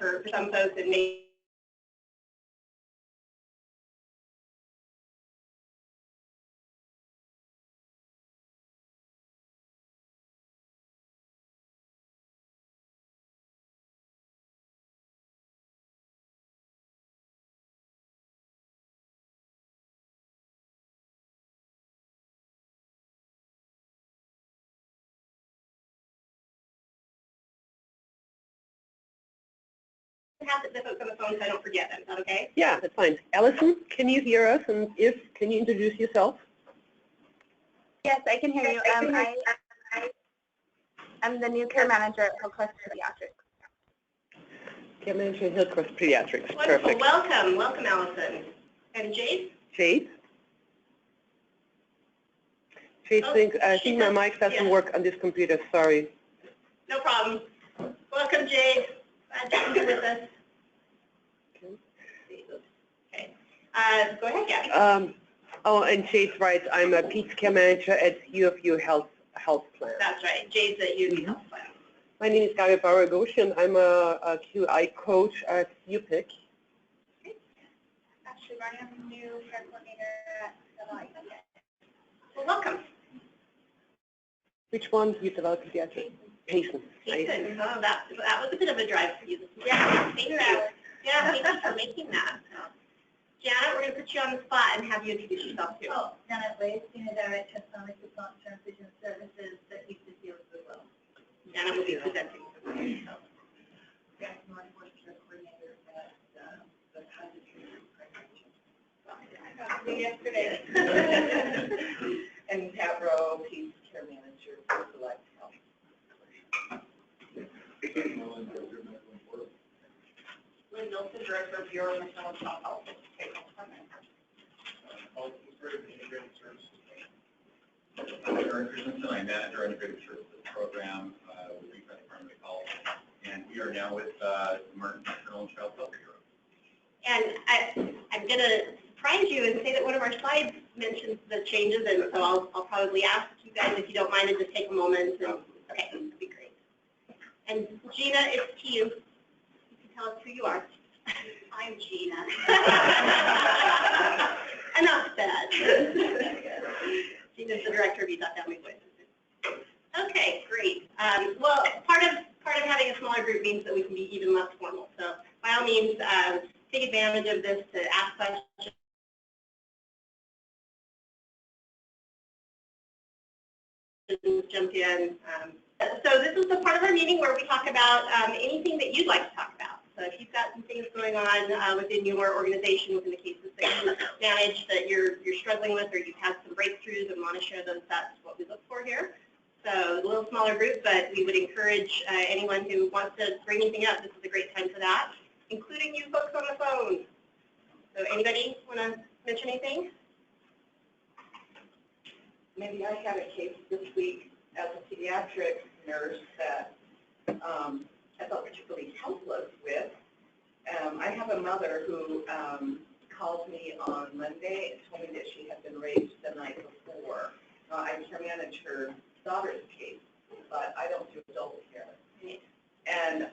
for some folks it may have the folks on the phone so I don't forget them. Is that okay? Yeah, that's fine. Allison, can you hear us? And if, can you introduce yourself? Yes, I can hear you. I'm the new care manager at Hillcrest Pediatrics. Care manager at Hillcrest Pediatrics. Wonderful. Perfect. Welcome. Welcome, Allison. And Jade? Jade? Jade, I think my mic doesn't work on this computer. Sorry. No problem. Welcome, Jade. Glad to be with us. Okay. Go ahead, Gabby. Oh, and Jade's right. I'm a peds care manager at UFU Health Plan. That's right. Jade's at UFU Health Plan. My name is Gabby Baragoshi, and I'm a QI coach at UPIC. Actually, I'm a new care coordinator at UCCCN. Well, welcome. Which one? You developed pediatric? Payson. Payson. Oh, that was a bit of a drive for you this morning. Yeah, thank you. Yeah, thank you for making that. Janet, we're going to put you on the spot and have you introduce yourself too. Oh, Janet Wade, Senior Director of Family Support Transition Services at Seals-Goodwill. Janet will be presenting. Yes, I'm a care coordinator at the Country Pregnancy. I yesterday. And Pat Rowe, Peds Care Manager for Select Health. Lynn Milton, Director of Bureau of Maternal and Child Health. Eric Christensen, I'm Manager Integrated Services Program with the Department of Health, and we are now with the Maternal and Child Health Bureau. And I'm going to surprise you and say that one of our slides mentions the changes, and so I'll probably ask you guys if you don't mind to just take a moment. And, okay, that'd be great. And Gina, it's to you. You can tell us who you are. I'm Gina. Enough said. Gina's the Director of Utah Family Voices. Okay, great. Well, part of having a smaller group means that we can be even less formal. So by all means, take advantage of this to ask questions. Jump in. So this is the part of our meeting where we talk about anything that you'd like to talk about. So if you've got some things going on within your organization, within the cases that you manage that you're struggling with, or you've had some breakthroughs and want to share those, that's what we look for here. So a little smaller group, but we would encourage anyone who wants to bring anything up. This is a great time for that, including you folks on the phone. So anybody want to mention anything? Maybe I had a case this week as a pediatric nurse that I felt particularly helpless with. I have a mother who called me on Monday and told me that she had been raped the night before. I care manage her daughter's case, but I don't do adult care. And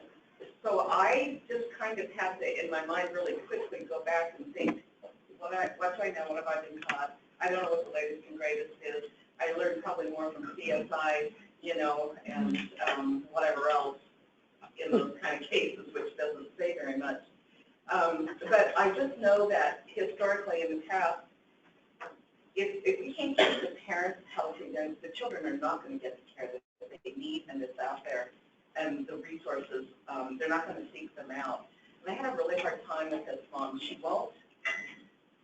so I just kind of had to, in my mind, really quickly go back and think, what do I know? What have I been taught? I don't know what the latest and greatest is. I learned probably more from CSI, you know, and whatever else in those kind of cases, which doesn't say very much. But I just know that historically in the past, if we can't keep the parents healthy, then the children are not going to get the care that they need and it's out there. And the resources, they're not going to seek them out. And I had a really hard time with this mom. She won't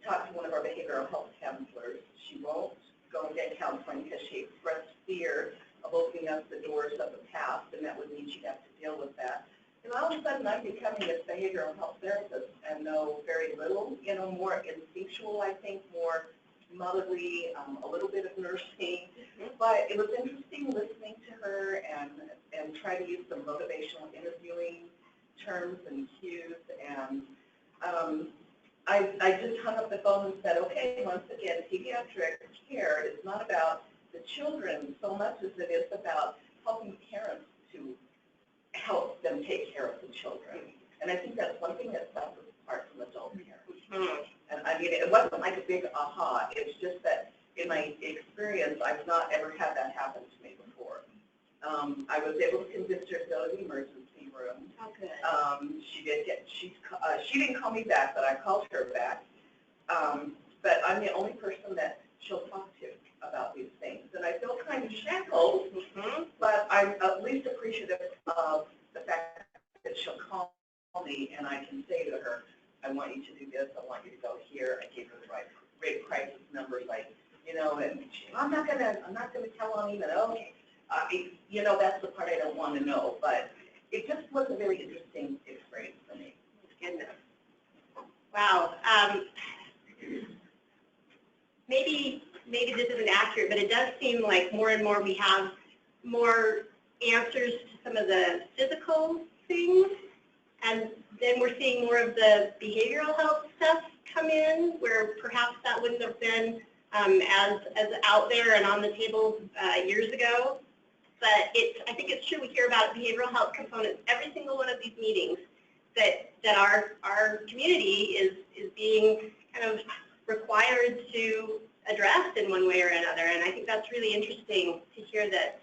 talk to one of our behavioral health counselors. She won't go and get counseling because she expressed fear of opening up the doors of the past, and that would mean she'd have to deal with that. And all of a sudden, I'm becoming a behavioral health therapist and know very little, you know, more instinctual, I think, more motherly, a little bit of nursing. But it was interesting listening to her and try to use some motivational interviewing terms and cues. And I just hung up the phone and said, okay, once again, pediatric care is not about the children so much as it is about helping parents to help them take care of the children. And I think that's one thing that sets us apart from adult care. Mhm. And I mean, it wasn't like a big aha. It's just that in my experience, I've not ever had that happen to me before. I was able to convince her to go to the emergency room. Oh, good. She didn't call me back, but I called her back. But I'm the only person that she'll talk to about these things. And I feel kind of shackled, but I'm at least appreciative of the fact that she'll call me and I can say to her, I want you to do this, I want you to go here. I gave her the right rate crisis numbers, like, you know, and I'm not gonna tell on even, okay. You know, that's the part I don't want to know, but it just was a very interesting experience for me. Goodness. Wow. Maybe this isn't accurate, but it does seem like more and more we have more answers to some of the physical things, and then we're seeing more of the behavioral health stuff come in, where perhaps that wouldn't have been as out there and on the table years ago. But I think it's true. We hear about behavioral health components every single one of these meetings. That our community is being kind of required to address in one way or another, and I think that's really interesting to hear that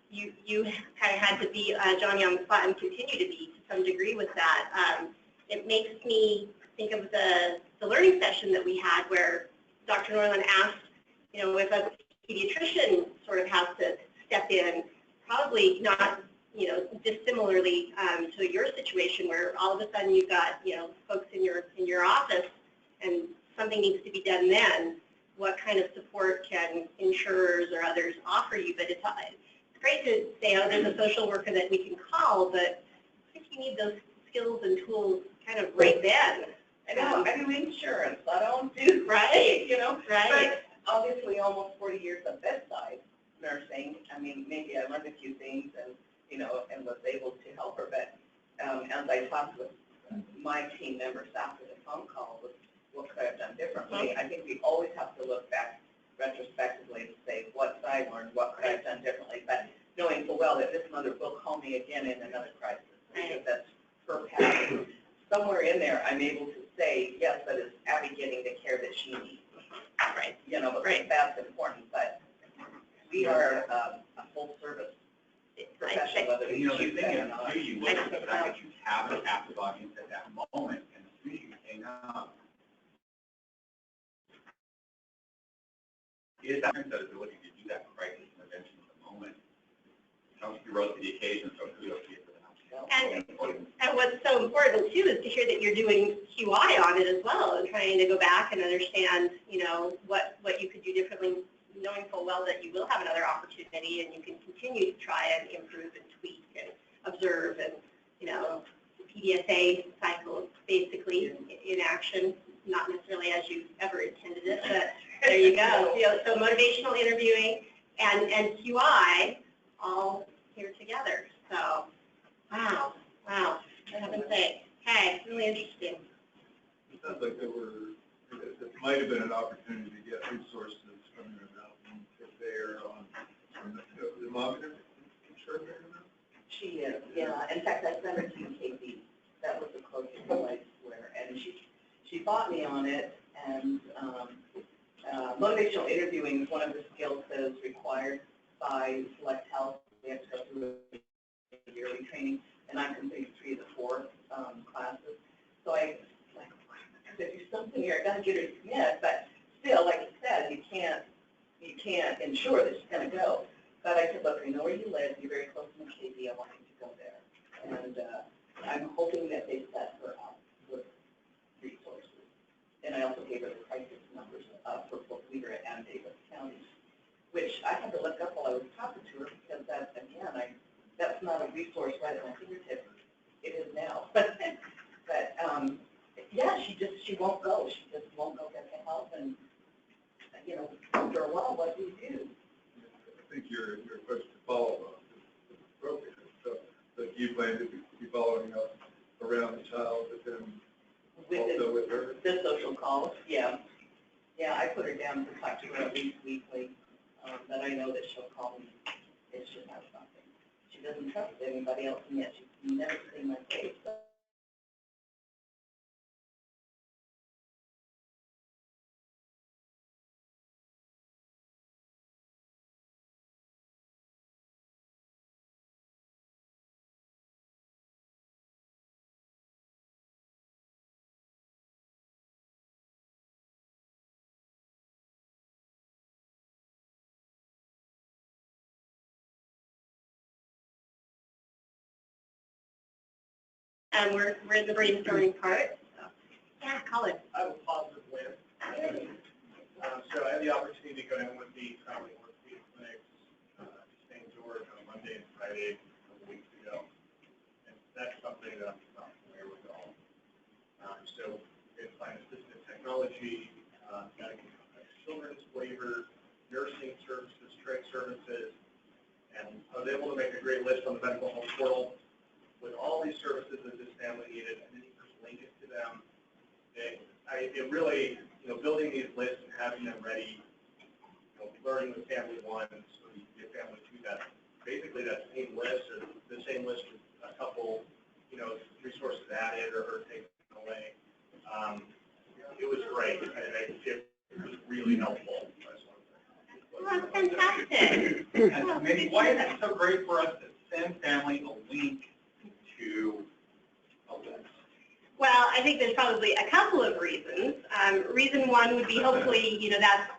you kind of had to be Johnny on the spot and continue to be to some degree with that. It makes me think of the learning session that we had where Dr. Norland asked, you know, if a pediatrician sort of has to step in, probably not, you know, dissimilarly to your situation where all of a sudden you've got, you know, folks in your office and something needs to be done then. What kind of support can insurers or others offer you? But it's great to say, oh, there's a social worker that we can call, but I think you need those skills and tools kind of right then. I know, I do insurance, I don't do, Right. You know? Right. But obviously almost 40 years of bedside nursing, I mean, maybe I learned a few things and, you know, and was able to help her, but as I talked with my team members after the phone call, was what could I have done differently? I think we always have to look back retrospectively to say, what did I learn, what could I have done differently? But knowing full well that this mother will call me again in another crisis, because that's her pattern. Somewhere in there, I'm able to say, yes, but is Abby getting the care that she needs? Right. You know, but that's important. But we are a full service profession, whether we You know, the choose thing that or is, not. too, you look at the fact that you have an active audience at that moment, and as soon as you hang up, it is that ability to do that crisis intervention in the moment. You rose to the occasion, so kudos to you for that. And what's so important too is to hear that you're doing QI on it as well, and trying to go back and understand, you know, what you could do differently, knowing full well that you will have another opportunity and you can continue to try and improve and tweak and observe and, you know, PDSA cycle basically in action, not necessarily as you ever intended it, but there you go. You know, so motivational interviewing and QI all here together. So, wow, I have to say, hey, really interesting. It sounds like this might have been an opportunity to get resources from your mountain if they're on the mom insured there now? She is, yeah. In fact, I sent her to UKB. That was the closest place where, and she fought me on it. And motivational interviewing is one of the skills that is required by Select Health. We have to go through a yearly training, and I'm completing 3 of the 4 classes. So I got to do something here. I got to get her to commit, but still, like you said, you can't ensure that she's going to go. But I said, look, I know where you live. You're very close to KB. I want you to go there. And I'm hoping that they set her up with resources. And I also gave her the crisis numbers for both Weaver and Davis counties, which I had to look up while I was talking to her because that, again, that's not a resource right at my fingertips. It is now. But yeah, she won't go. She just won't go get the help. And, you know, after a while, what do you do? I think your question to follow up is appropriate. So that you plan to be following up around the child, but then also with her? The social calls, yeah. Yeah, I put her down to talk to her at least weekly, but I know that she'll call me if she has something. She doesn't trust anybody else, and yet she's never seen my face. We're in the brainstorming part. So, yeah, Colin. I have a positive win. So I had the opportunity to go in with the traveling orthopedic clinics to St. George on Monday and Friday a couple weeks ago. And that's something that I'm not familiar with at all. So it's by assistive technology, medical children's waiver, nursing services, trade services, and I was able to make a great list on the medical home portal with all these services that this family needed, and then you just link it to them. It really, building these lists and having them ready, learning with family one, so you get family two, that basically that same list, or the same list with a couple, resources added or taken away. It was great, and it was really helpful. Oh, that's fantastic. And maybe why is it so great for us to send family a link to a list? Well, I think there's probably a couple of reasons. Reason one would be hopefully,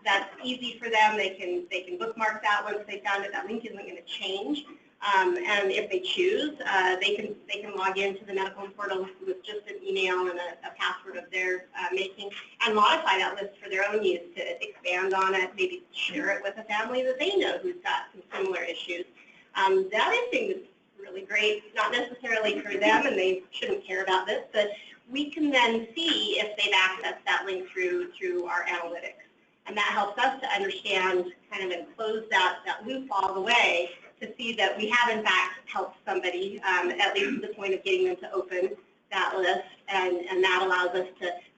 that's easy for them. They can bookmark that once they found it. That link isn't going to change. And if they choose, they can log into the medical portal with just an email and a password of their making and modify that list for their own use to expand on it, maybe share it with a family that they know who's got some similar issues. The other thing that's really great, not necessarily for them, and they shouldn't care about this, but we can then see if they've accessed that link through our analytics. And that helps us to understand kind of and close that loop all the way to see that we have in fact helped somebody, at least to the point of getting them to open that list, and that allows us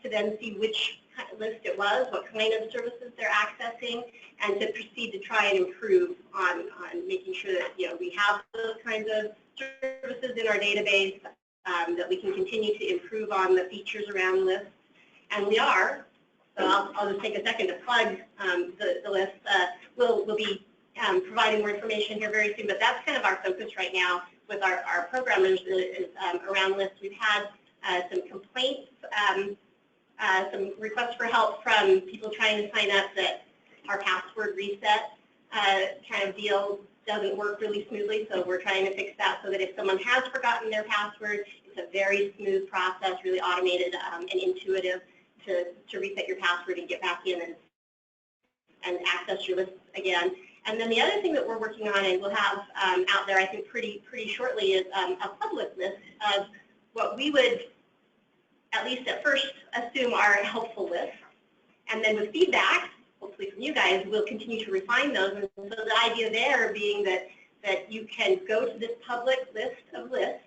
to then see which kind of list it was, what kind of services they're accessing, and to proceed to try and improve on making sure that we have those kinds of services in our database, that we can continue to improve on the features around lists, and we are. So I'll just take a second to plug the list. We'll be providing more information here very soon, but that's kind of our focus right now with our programmers is around lists. We've had some complaints, some requests for help from people trying to sign up that our password reset kind of deal doesn't work really smoothly, so we're trying to fix that so that if someone has forgotten their password, it's a very smooth process, really automated and intuitive to reset your password and get back in and access your list again. And then the other thing that we're working on and we'll have out there, I think, pretty shortly is a public list of what we would, at least at first, assume are helpful lists. And then with feedback, hopefully from you guys, we'll continue to refine those. And so the idea there being that you can go to this public list of lists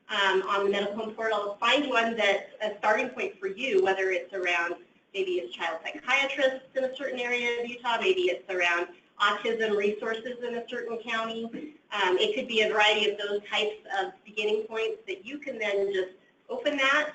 on the medical home portal, find one that's a starting point for you, whether it's around maybe a child psychiatrist in a certain area of Utah, maybe it's around autism resources in a certain county. It could be a variety of those types of beginning points that you can then just open that,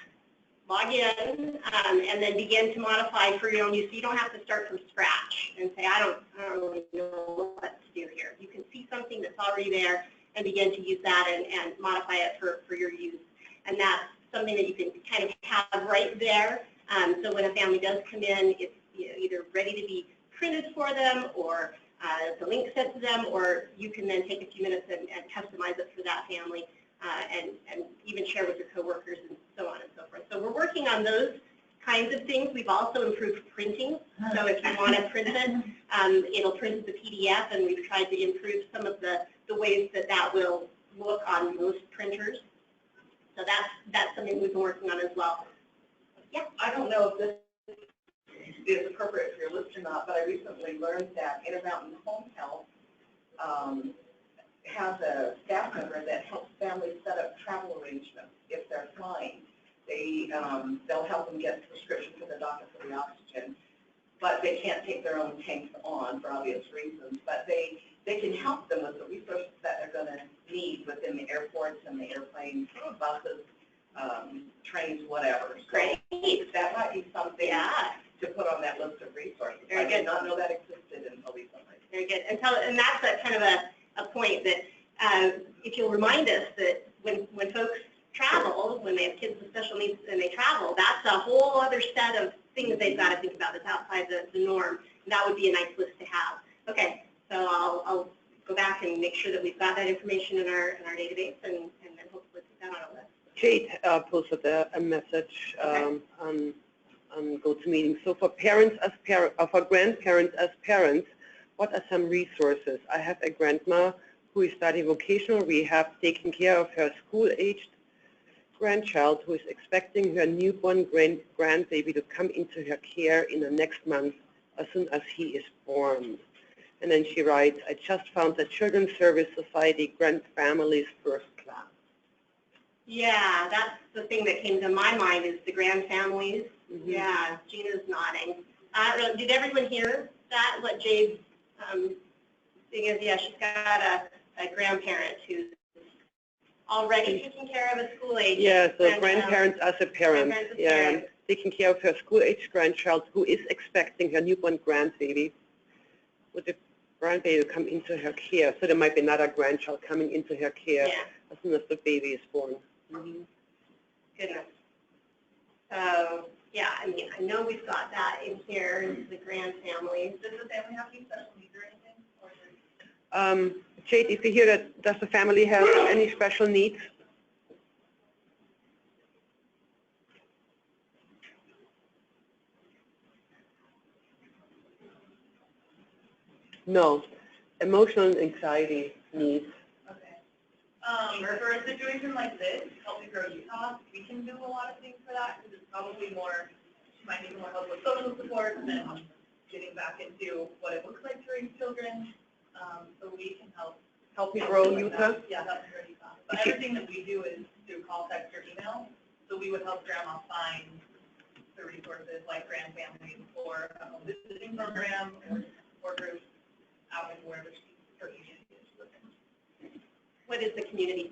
log in, and then begin to modify for your own use. So you don't have to start from scratch and say, I don't really know what to do here. You can see something that's already there and begin to use that and modify it for your use. And that's something that you can kind of have right there. So when a family does come in, it's either ready to be printed for them or the link sent to them, or you can then take a few minutes and customize it for that family and even share with your coworkers and so on and so forth. So we're working on those kinds of things. We've also improved printing. So if you want to print it, it'll print as a PDF, and we've tried to improve some of the ways that will look on most printers. So that's something we've been working on as well. Yeah. I don't know if this is appropriate for your list or not, but I recently learned that Intermountain Home Health has a staff member that helps families set up travel arrangements if they're flying. They'll help them get prescriptions for the doctor for the oxygen, but they can't take their own tanks on for obvious reasons. But they can help them with the resources that they're going to need within the airports and the airplanes, buses, trains, whatever. So Great. that might be something to put on that list of resources. Very I good. did not know that existed until recently. Very good. And that's a kind of a point that if you'll remind us that when folks travel, when they have kids with special needs and they travel, that's a whole other set of things they've got to think about that's outside the norm. And that would be a nice list to have. Okay, so I'll go back and make sure that we've got that information in our database and then hopefully put that on a list. Jade posted a message on GoToMeeting. So for parents as for grandparents as parents, what are some resources? I have a grandma who is studying vocational rehab, taking care of her school-aged grandchild who is expecting her newborn grandbaby to come into her care in the next month as soon as he is born. And then she writes, I just found the Children's Service Society Grand Families First Class. Yeah, that's the thing that came to my mind is the grand families. Mm-hmm. Yeah, Gina's nodding. Did everyone hear that, what Jade's thing is? Yeah, she's got a grandparent who's already taking care of a school-age. Yeah, so grandparents as a parent. Yeah, taking care of her school-age grandchild who is expecting her newborn grandbaby. With the grandbaby come into her care. So there might be another grandchild coming into her care as soon as the baby is born. Mm-hmm. Goodness. So, yeah, I mean, I know we've got that in here, the grand families. Does the family have any special needs or anything? Jade, if you hear that, does the family have any special needs? No. Emotional and anxiety needs. Okay. For a situation like this, Help Me Grow Utah, we can do a lot of things for that because it's probably more, she might need more help with social support and then getting back into what it looks like to raise children. So we can help. Help Me Grow Utah? Yeah, Help Me Grow Utah. But everything that we do is through call, text, or email. So we would help grandma find the resources like grand families or a home visiting program or groups out in wherever her community is living. What is the community?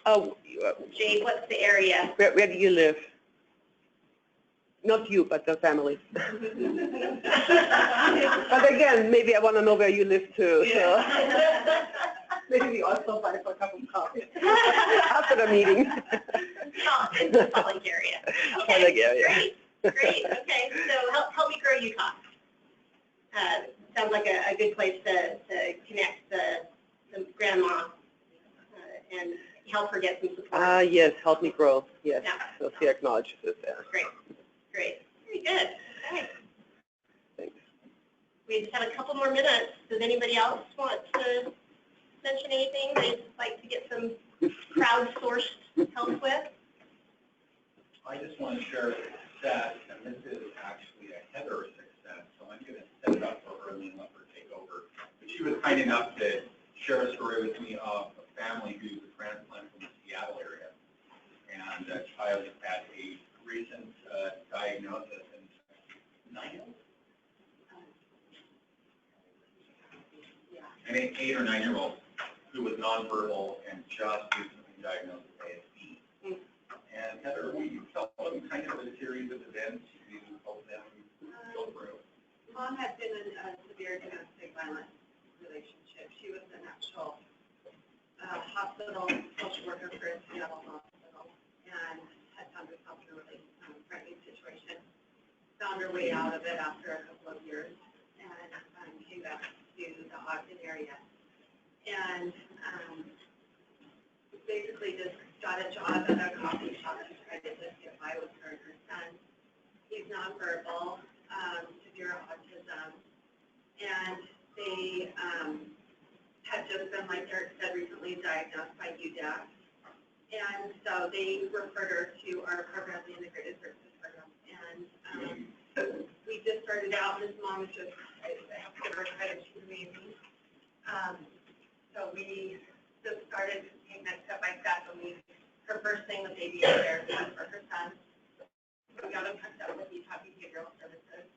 Oh, Jade, what's the area? where do you live? Not you, but the family. But again, maybe I want to know where you live too. So. Maybe also buy for a cup of coffee after the meeting. In the Salt Lake area. Okay, Salt Lake area. Great. Okay, so Help Me Grow Utah. Sounds like a good place to connect the grandma and help her get some support. Yes, Help Me Grow. Yes, Yeah. so she acknowledges it there. Great. Very good. Okay. Thanks. We just have a couple more minutes. Does anybody else want to mention anything they'd like to get some crowdsourced help with? I just want to share a success, and this is actually a Heather success, so I'm going to set it up for her and then let her take over. But she was kind enough to share a story with me of a family who's a transplant from the Seattle area, and a child had a recent diagnosis, and 9 years old? An 8 or 9 year old who was nonverbal and just recently diagnosed with ASD. And Heather, will you tell them kind of a series of events to help them go through? Mom had been in a severe domestic violence relationship. She was an actual hospital social worker for a Seattle hospital and had found herself in a really frightening situation. Found her way out of it after a couple of years and came back to the Ogden area. And basically just got a job at a coffee shop to try to just get by with her and her son. He's nonverbal, severe autism, and they had just been, like Eric said, recently diagnosed by UDAC. And so they referred her to our program, the Integrated Services Program. And we just started out, this mom is just, I have to give her credit, she's amazing. So we just started taking that step by step, and her first thing the baby was there for her son. So we got him hooked up with Utah Behavioral Services.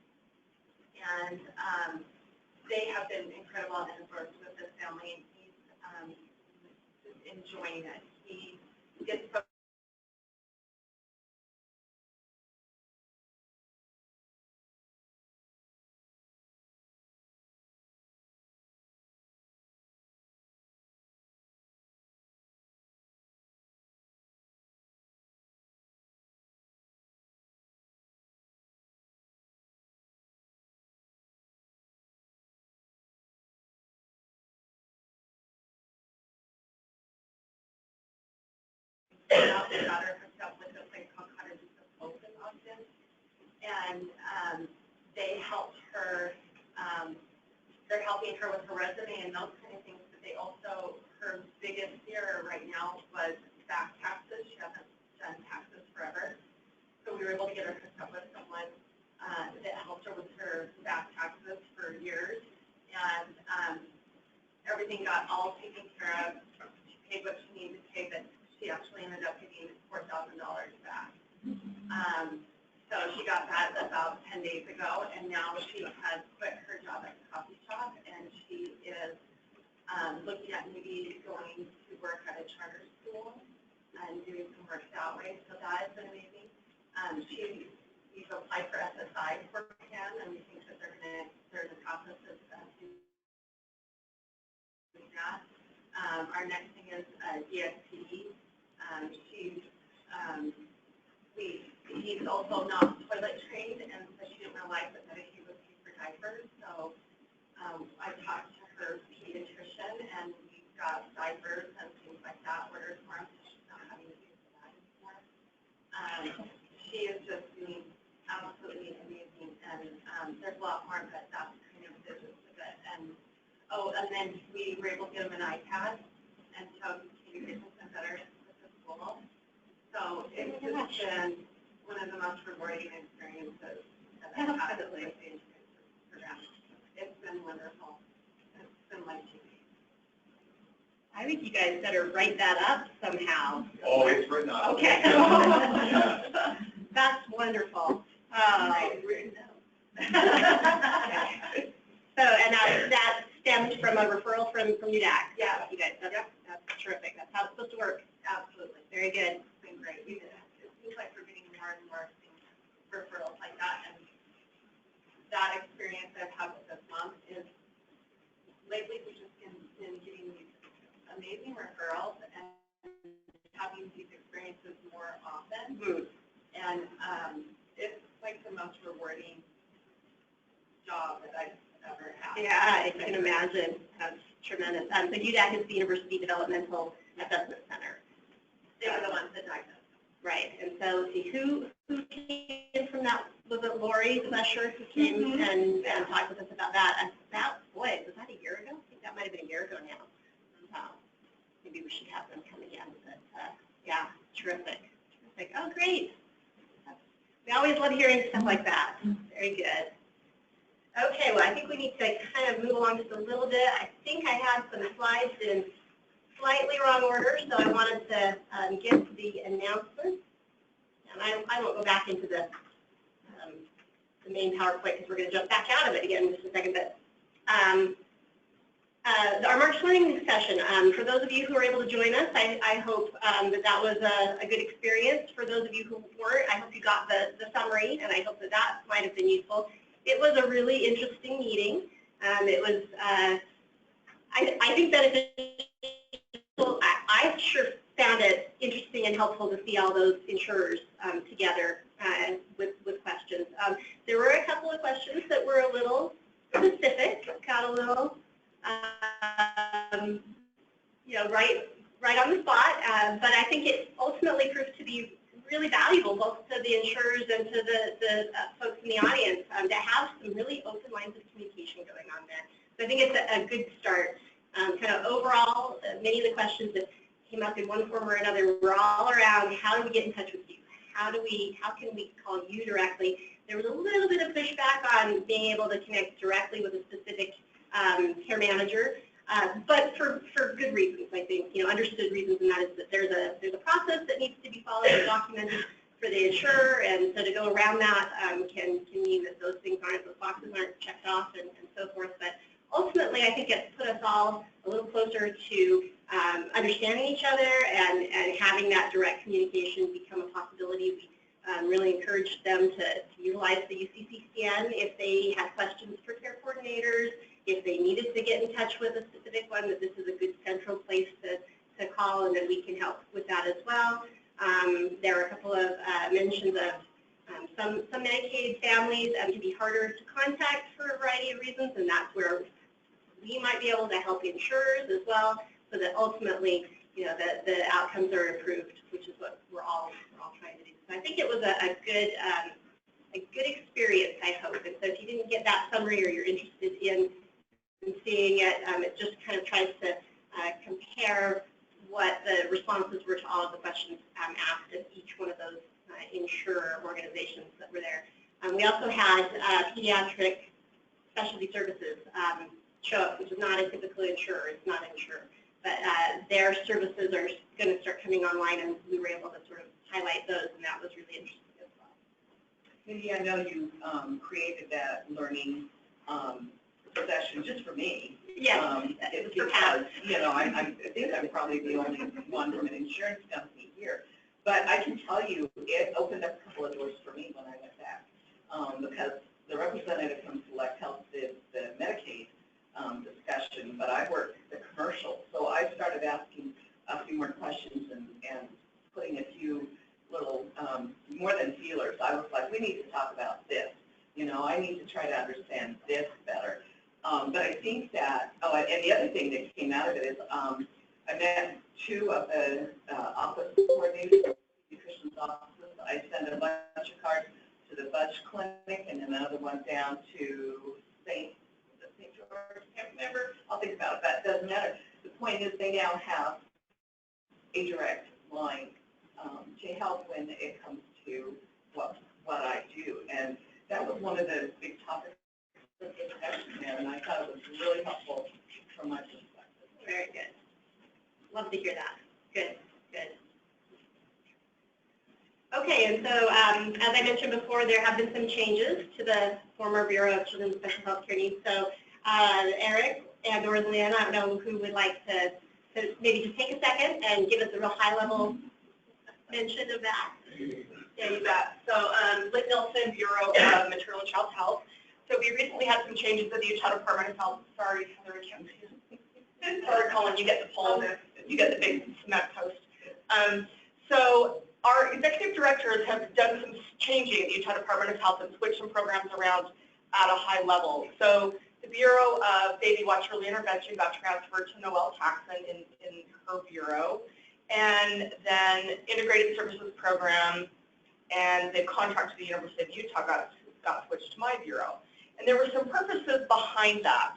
And they have been incredible and influenced with this family, and he's enjoying it. He gets now we got her hooked up with a place called Cottages of Hope in Austin. And they helped her, they're helping her with her resume and those kind of things, but they also, her biggest fear right now was back taxes. She hasn't done taxes forever. So we were able to get her hooked up with someone that helped her with her back taxes for years. And everything got all taken care of. She paid what she needed to pay, but she actually ended up getting $4,000 back. So she got that about 10 days ago, and now she has quit her job at the coffee shop, and she is looking at maybe going to work at a charter school and doing some work that way. So that has been amazing. We've applied for SSI for him, and we think that they're in the process of doing that. Our next thing is DSPD. He's also not toilet trained, and so she didn't realize that Medicaid was paid for diapers. So I talked to her pediatrician, and we got diapers and things like that ordered for him, so she's not having to pay for that anymore. She is just doing absolutely amazing, and there's a lot more, but that's kind of the gist of it. And then we were able to get him an iPad, and so communication's been better with the school. So it's just been one of the most rewarding experiences that I've had with the program. It's been wonderful. It's been life-changing. I think you guys better write that up somehow. Oh, it's written up. Okay. Yeah. That's wonderful. Written out. So, and that stemmed from a referral from UDAC. Yeah. You guys, that's terrific. That's how it's supposed to work. Absolutely. Very good. It's been great. It seems like we're getting more and more referrals like that, and that experience I've had with this month is lately we've just been getting these amazing referrals and having these experiences more often. Mm-hmm. And it's like the most rewarding job that I've ever had. Yeah, I can imagine. That's tremendous. So UDAC is the University Developmental Assessment Center. They were the ones that diagnosed. Right. And so let's see, who came from that? Was it Lori Flesher who came and talked with us about that? And boy, was that a year ago? I think that might have been a year ago now. Maybe we should have them come again. But yeah, terrific. Oh, great. We always love hearing stuff like that. Very good. Okay, well, I think we need to kind of move along just a little bit. I think I had some slides in slightly wrong order, so I wanted to get to the announcements. And I won't go back into the main PowerPoint because we're going to jump back out of it again in just a second. But our March learning session, for those of you who were able to join us, I hope that was a good experience. For those of you who weren't, I hope you got the summary, and I hope that might have been useful. It was a really interesting meeting. It was, I think beneficial. I sure found it interesting and helpful to see all those insurers together with questions. There were a couple of questions that were a little specific, got a little, right on the spot, but I think it ultimately proved to be really valuable both to the insurers and to the folks in the audience to have some really open lines of communication going on there. So I think it's a good start. Kind of overall, many of the questions that came up in one form or another were all around how do we get in touch with you? How can we call you directly? There was a little bit of pushback on being able to connect directly with a specific care manager, but for good reasons, I think, understood reasons, and that is that there's a process that needs to be followed and documented for the insurer, and so to go around that can mean that those boxes aren't checked off and so forth. But ultimately, I think it's put us all a little closer to understanding each other and having that direct communication become a possibility. We really encouraged them to utilize the UCCCN if they had questions for care coordinators, if they needed to get in touch with a specific one, that this is a good central place to call, and that we can help with that as well. There were a couple of mentions of some Medicaid families can be harder to contact for a variety of reasons, and that's where we might be able to help insurers as well, so that ultimately, the outcomes are improved, which is what think it was a good experience, I hope. And so if you didn't get that summary or you're interested in seeing it, it just kind of tries to compare what the responses were to all of the questions asked of each one of those insurer organizations that were there. We also had pediatric specialty services show up, which is not a typical insurer. It's not an insurer. But their services are going to start coming online, and we were able to sort of highlight those, and that was really interesting as well. Cindy, I know you created that learning session just for me. Yes, It's for because, Pat. you know, I think I'm probably the only one from an insurance company here. But I can tell you, it opened up a couple of doors for me when I went back. Because the representative from Select Health did the Medicaid discussion, but I worked the commercial. So I started asking a few more questions and putting a few little, more than feelers. I was like, we need to talk about this. You know, I need to try to understand this better. But I think that, oh, and the other thing that came out of it is I met two of the office coordinators, nutrition's offices. I sent a bunch of cards to the Budge Clinic and another one down to St. George. I can't remember. I'll think about it, but it doesn't matter. The point is they now have a direct line to help when it comes to what I do. And that was one of the big topics of the discussion there, and I thought it was really helpful from my perspective. Very good. Love to hear that. Good, good. Okay, and so as I mentioned before, there have been some changes to the former Bureau of Children's Special Health Care Needs. So Eric and or Lynn, I don't know who would like to maybe just take a second and give us a real high-level mention of that. Yeah, you bet. So Lynn Nelson, Bureau of Maternal and Child Health. So we recently had some changes at the Utah Department of Health. Sorry, Heather, I can't see you. Sorry, Colin, you get the poll. You get the big cement post. So our executive directors have done some changing at the Utah Department of Health and switched some programs around at a high level. So the Bureau of Baby Watch Early Intervention got transferred to Noelle Taxon in her bureau. And then Integrated Services Program and the contract to the University of Utah got switched to my bureau. And there were some purposes behind that.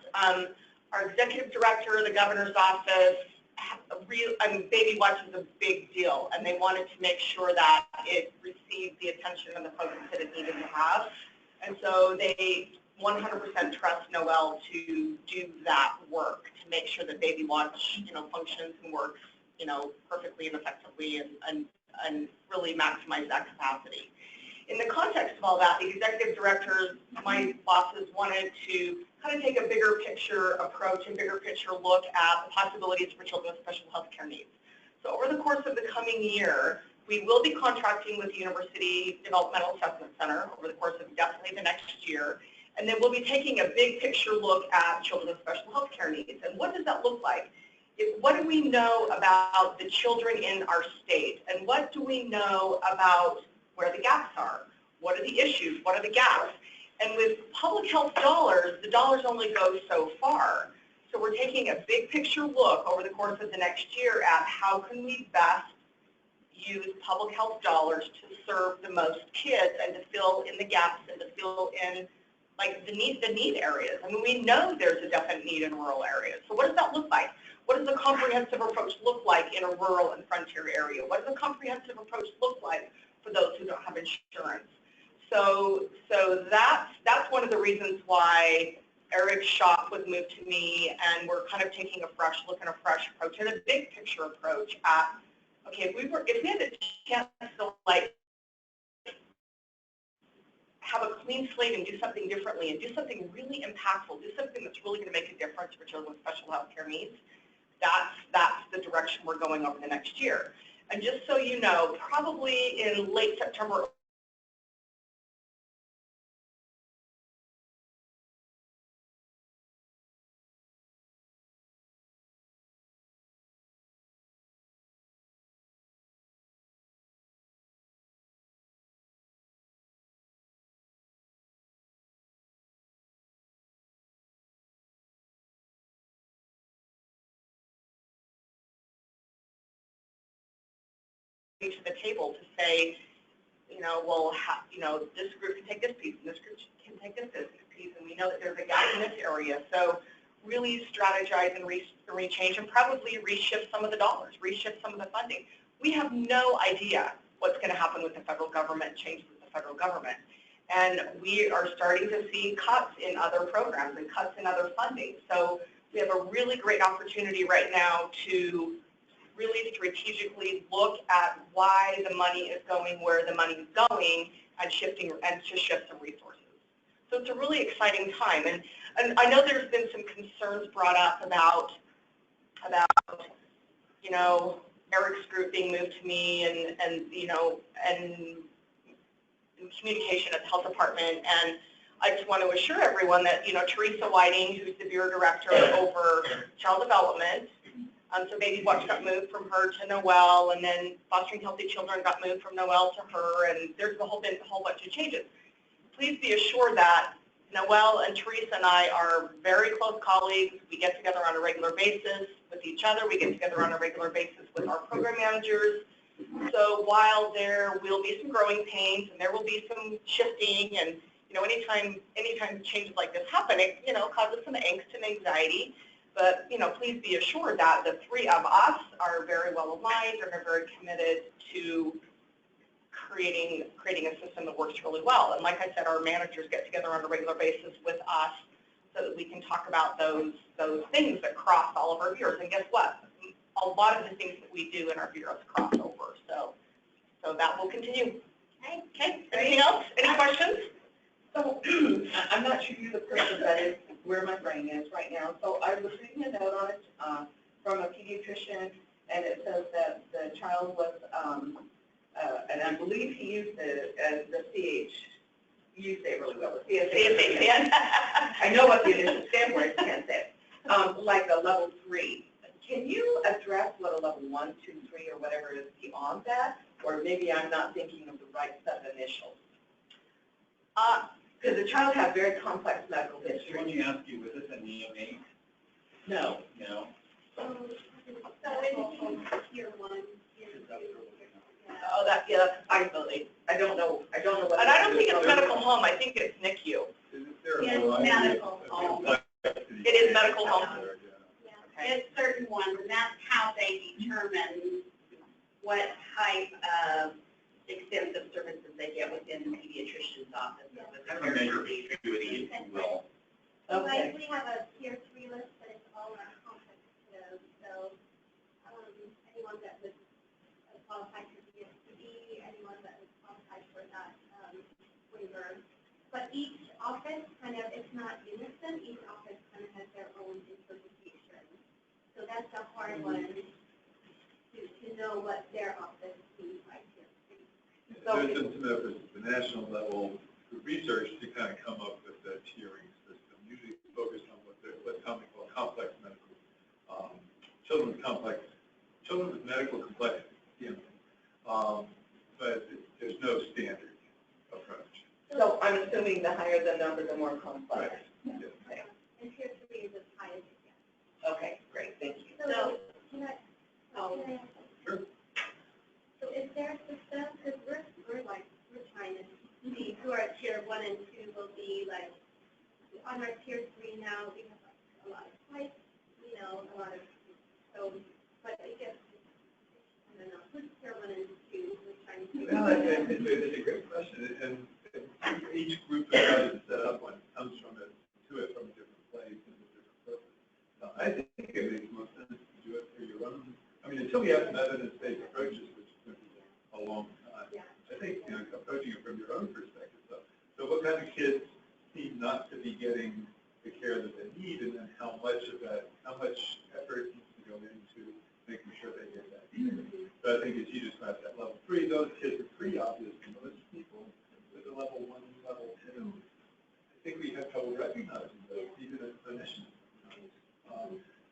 Our executive director, the governor's office, Baby Watch is a big deal, and they wanted to make sure that it received the attention and the focus that it needed to have. And so they 100% trust Noelle to do that work, to make sure that Baby Watch, functions and works, perfectly and effectively and really maximize that capacity. In the context of all that, the executive directors, my bosses, wanted to kind of take a bigger picture approach and bigger picture look at the possibilities for children with special health care needs. So over the course of the coming year, we will be contracting with the University Developmental Assessment Center over the course of definitely the next year. And then we'll be taking a big picture look at children with special health care needs. And what does that look like? What do we know about the children in our state? And what do we know about where the gaps are? What are the issues? What are the gaps? And with public health dollars, the dollars only go so far. So we're taking a big picture look over the course of the next year at how can we best use public health dollars to serve the most kids and to fill in the gaps and to fill in like the need areas. I mean, we know there's a definite need in rural areas. So what does that look like? What does a comprehensive approach look like in a rural and frontier area? What does a comprehensive approach look like for those who don't have insurance? So that's one of the reasons why Eric's shop was moved to me, and we're kind of taking a fresh look and a fresh approach and a big picture approach at, okay, if we had a chance to have a clean slate and do something differently and do something really impactful, do something that's really going to make a difference for children with special health care needs, that's the direction we're going over the next year. And just so you know, probably in late September, to the table to say, we'll have, this group can take this piece, and this group can take this piece, and we know that there's a gap in this area. So really strategize and rechange and probably reshift some of the dollars, reshift some of the funding. We have no idea what's going to happen with the federal government, changes with the federal government. And we are starting to see cuts in other programs and cuts in other funding. So we have a really great opportunity right now to really strategically look at why the money is going where the money is going and to shift some resources. So it's a really exciting time. And I know there's been some concerns brought up about Eric's group being moved to me and communication at the health department. And I just want to assure everyone that, Teresa Whiting, who's the Bureau Director over Child Development, so Baby Watch got moved from her to Noel, and then Fostering Healthy Children got moved from Noel to her, and there's been a whole bunch of changes. Please be assured that Noel and Teresa and I are very close colleagues. We get together on a regular basis with each other. We get together on a regular basis with our program managers. So while there will be some growing pains and there will be some shifting, and anytime changes like this happen, it causes some angst and anxiety. But please be assured that the three of us are very well aligned and are very committed to creating a system that works really well. And like I said, our managers get together on a regular basis with us so that we can talk about those things that cross all of our bureaus. And guess what? A lot of the things that we do in our bureaus cross over. So that will continue. Okay. Anything else? Any questions? So I'm not sure you're the person that is where my brain is right now. So I was reading a note on it from a pediatrician, and it says that the child was, and I believe he used the CH. You say it really well. The CSH. I know what the initial stand for. I can't say it. Like a level 3. Can you address what a level 1, 2, 3, or whatever is beyond that? Or maybe I'm not thinking of the right set of initials. Because the child had very complex medical history. Let me ask you, was this a neonate? No. No. So in tier 1, tier 2. Oh, that's possibility. I don't know. What. And I don't think it's medical home. I think it's NICU. It's medical home. It is medical home. Okay. It's certain ones, and that's how they determine what type of extensive services they get within the pediatrician's office. Kind of a measure of acuity, if you will. Okay. We have a tier 3 list, but it's all our complex kids. So anyone that was qualified for DSPD, anyone that was qualified for that waiver. But each office it's not unison. Each office kind of has their own interpretation. So that's a hard one to know what their office means by tier 3. There's been some efforts at the national level through research to kind of come up with a tiering system, usually focused on what's commonly called complex medical, children with medical complexity, but there's no standard approach. So I'm assuming the higher the number, the more complex. Right. Yes. Okay. And tier 3 is as high as it gets. Okay, great, thank you. So, can I Sure. So is there a system, because we're trying to see who our tier 1 and 2 will be, like, on our tier 3 now, we have a lot of flights, a lot of, but it gets, I don't know, who's tier 1 and 2, we're trying to figure Well, out. it's a great question, and each group of how it's set up when it comes from it from a different place and a different purpose. I think it makes most sense to do it for your own. I mean, until we have some evidence-based approaches, which is going to be a long time. I think approaching it from your own perspective. So what kind of kids seem not to be getting the care that they need, and then how much effort needs to go into making sure they get that care. So I think as you described that level 3, those kids are pretty obvious to most people. With the level 1 and level 2, I think we have trouble recognizing those, even as clinicians.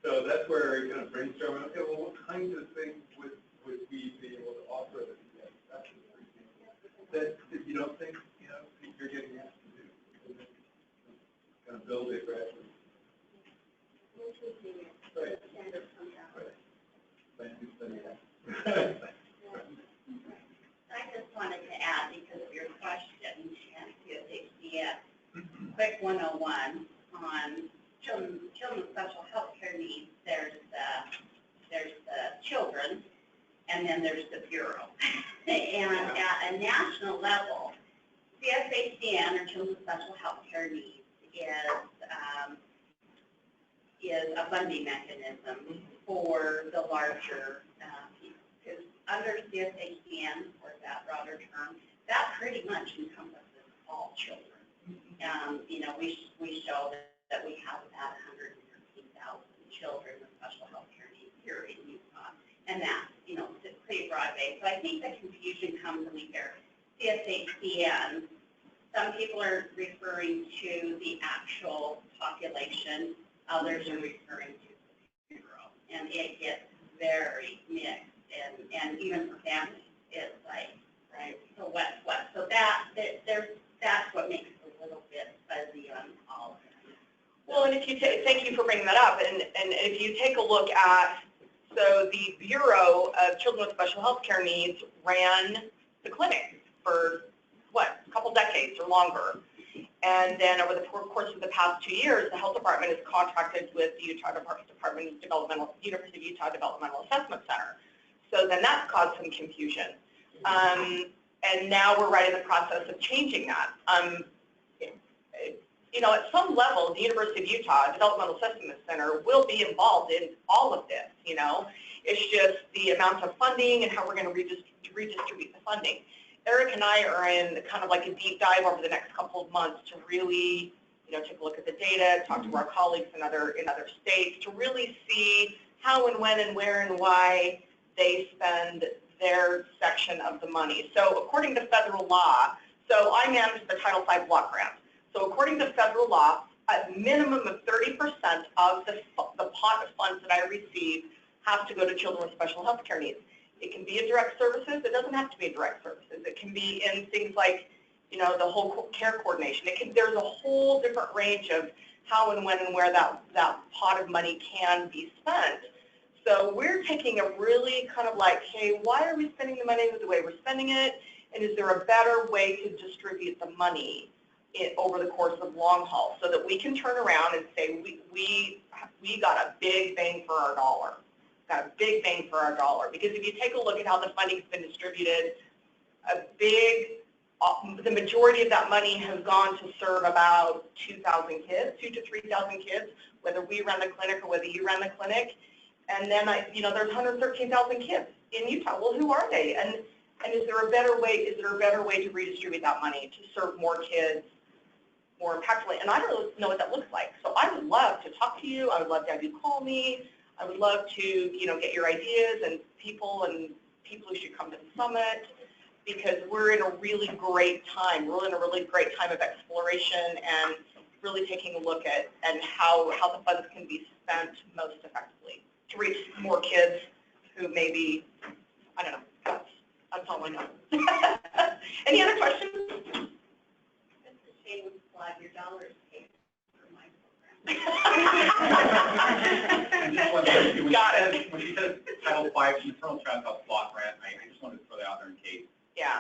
So that's where kind of brainstorming, okay, well, what kinds of things would we be able to offer that we get access, for example, that you don't think, you're getting asked to do. Kind of build it gradually. Right. Right. I just wanted to add, because of your question, and CSCCN, quick 101 on children with special health care needs. There's the children, and then there's the Bureau. And at a national level, CSCCN, or Children with Special Health Care Needs, is a funding mechanism for the larger piece. Because under CSCCN, or that broader term, that pretty much encompasses all children. You know, we show that we have about 113,000 children with special health care needs here in Utah, and that's, you know, it's pretty broad-based. So I think the confusion comes when we hear CSCCN. Some people are referring to the actual population, others are referring to the Bureau, and it gets very mixed, and even for families, it's like, right, so what? So that's what makes it a little bit fuzzy on all of it. Well, and if you thank you for bringing that up, and if you take a look at, so the Bureau of Children with Special Health Care Needs ran the clinic for, what, a couple decades or longer. And then over the course of the past 2 years, the health department is contracted with the University of Utah Developmental Assessment Center. So then that's caused some confusion. And now we're right in the process of changing that. You know, at some level, the University of Utah Developmental Assessment Center will be involved in all of this, you know. It's just the amount of funding and how we're going to redistribute the funding. Eric and I are in kind of like a deep dive over the next couple of months to really, you know, take a look at the data, talk to our colleagues in other states to really see how and when and where and why they spend their section of the money. So according to federal law, so I manage the Title V block grant. So according to federal law, a minimum of 30% of the pot of funds that I receive has to go to children with special health care needs. It can be in direct services. It doesn't have to be in direct services. It can be in things like, you know, the whole care coordination. There's a whole different range of how and when and where that pot of money can be spent. So we're taking a really kind of like, hey, why are we spending the money the way we're spending it? And is there a better way to distribute the money over the course of long haul so that we can turn around and say we got a big bang for our dollar. Got a big bang for our dollar. Because if you take a look at how the funding's been distributed, the majority of that money has gone to serve about 2,000 kids, 2,000 to 3,000 kids, whether we run the clinic or whether you run the clinic. And then, you know, there's 113,000 kids in Utah. Well, who are they? And is there a better way? Is there a better way to redistribute that money to serve more kids more impactfully? And I don't really know what that looks like. So I would love to talk to you. I would love to have you call me. I would love to, you know, get your ideas and people who should come to the summit, because we're in a really great time. We're in a really great time of exploration and really taking a look at how the funds can be spent most effectively to reach more kids who maybe, I don't know, that's all I know. Any other questions? It's a shame your dollars came for my And just one thing, Got it. when she says Title V, maternal child health block grant, I just wanted to throw that out there in case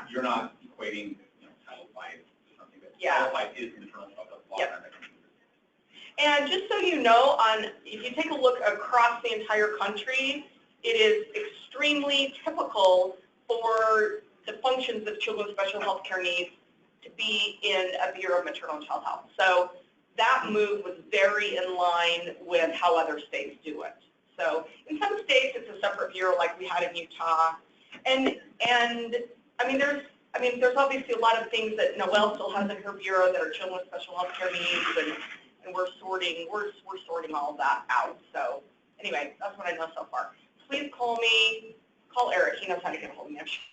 you're not equating, you know, Title V to something that Title V is maternal child health block grant. And just so you know, if you take a look across the entire country, it is extremely typical for the functions of children with special health care needs to be in a Bureau of Maternal and Child Health. So that move was very in line with how other states do it. So in some states, it's a separate bureau like we had in Utah. And I mean, there's obviously a lot of things that Noelle still has in her bureau that are children with special health care needs, and we're sorting all of that out. So anyway, that's what I know so far. Please call me, call Eric. He knows how to get a hold of me, I'm sure.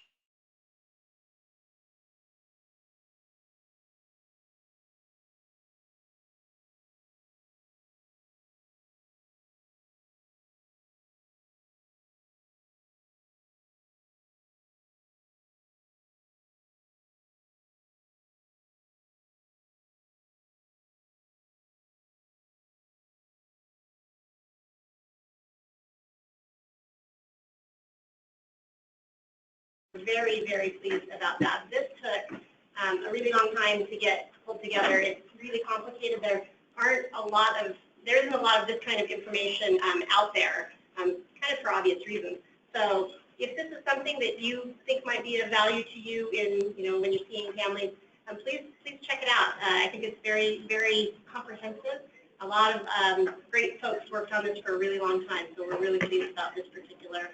Very, very pleased about that. This took took a really long time to get pulled together. It's really complicated. There isn't a lot of this kind of information out there, kind of for obvious reasons. So if this is something that you think might be of value to you in, when you're seeing families, please check it out. I think it's very, very comprehensive. A lot of great folks worked on this for a really long time, so we're really pleased about this particular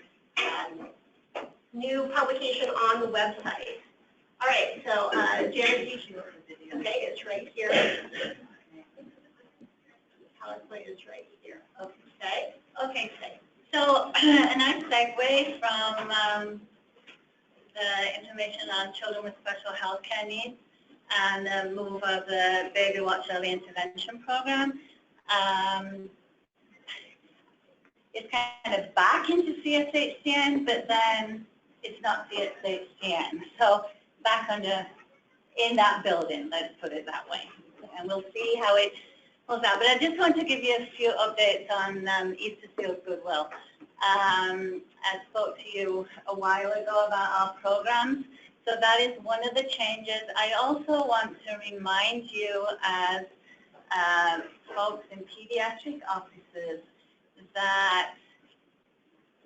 new publication on the website. All right, so Jared, okay, it's right here. PowerPoint is right here. Okay. So a nice segue from the information on children with special health care needs and the move of the Baby Watch Early Intervention Program. It's kind of back into CSHCN, but then it's not CSHCN. So back in that building, let's put it that way. And we'll see how it pulls out. But I just want to give you a few updates on Easter Seals-Goodwill. I spoke to you a while ago about our programs. So that is one of the changes. I also want to remind you as folks in pediatric offices that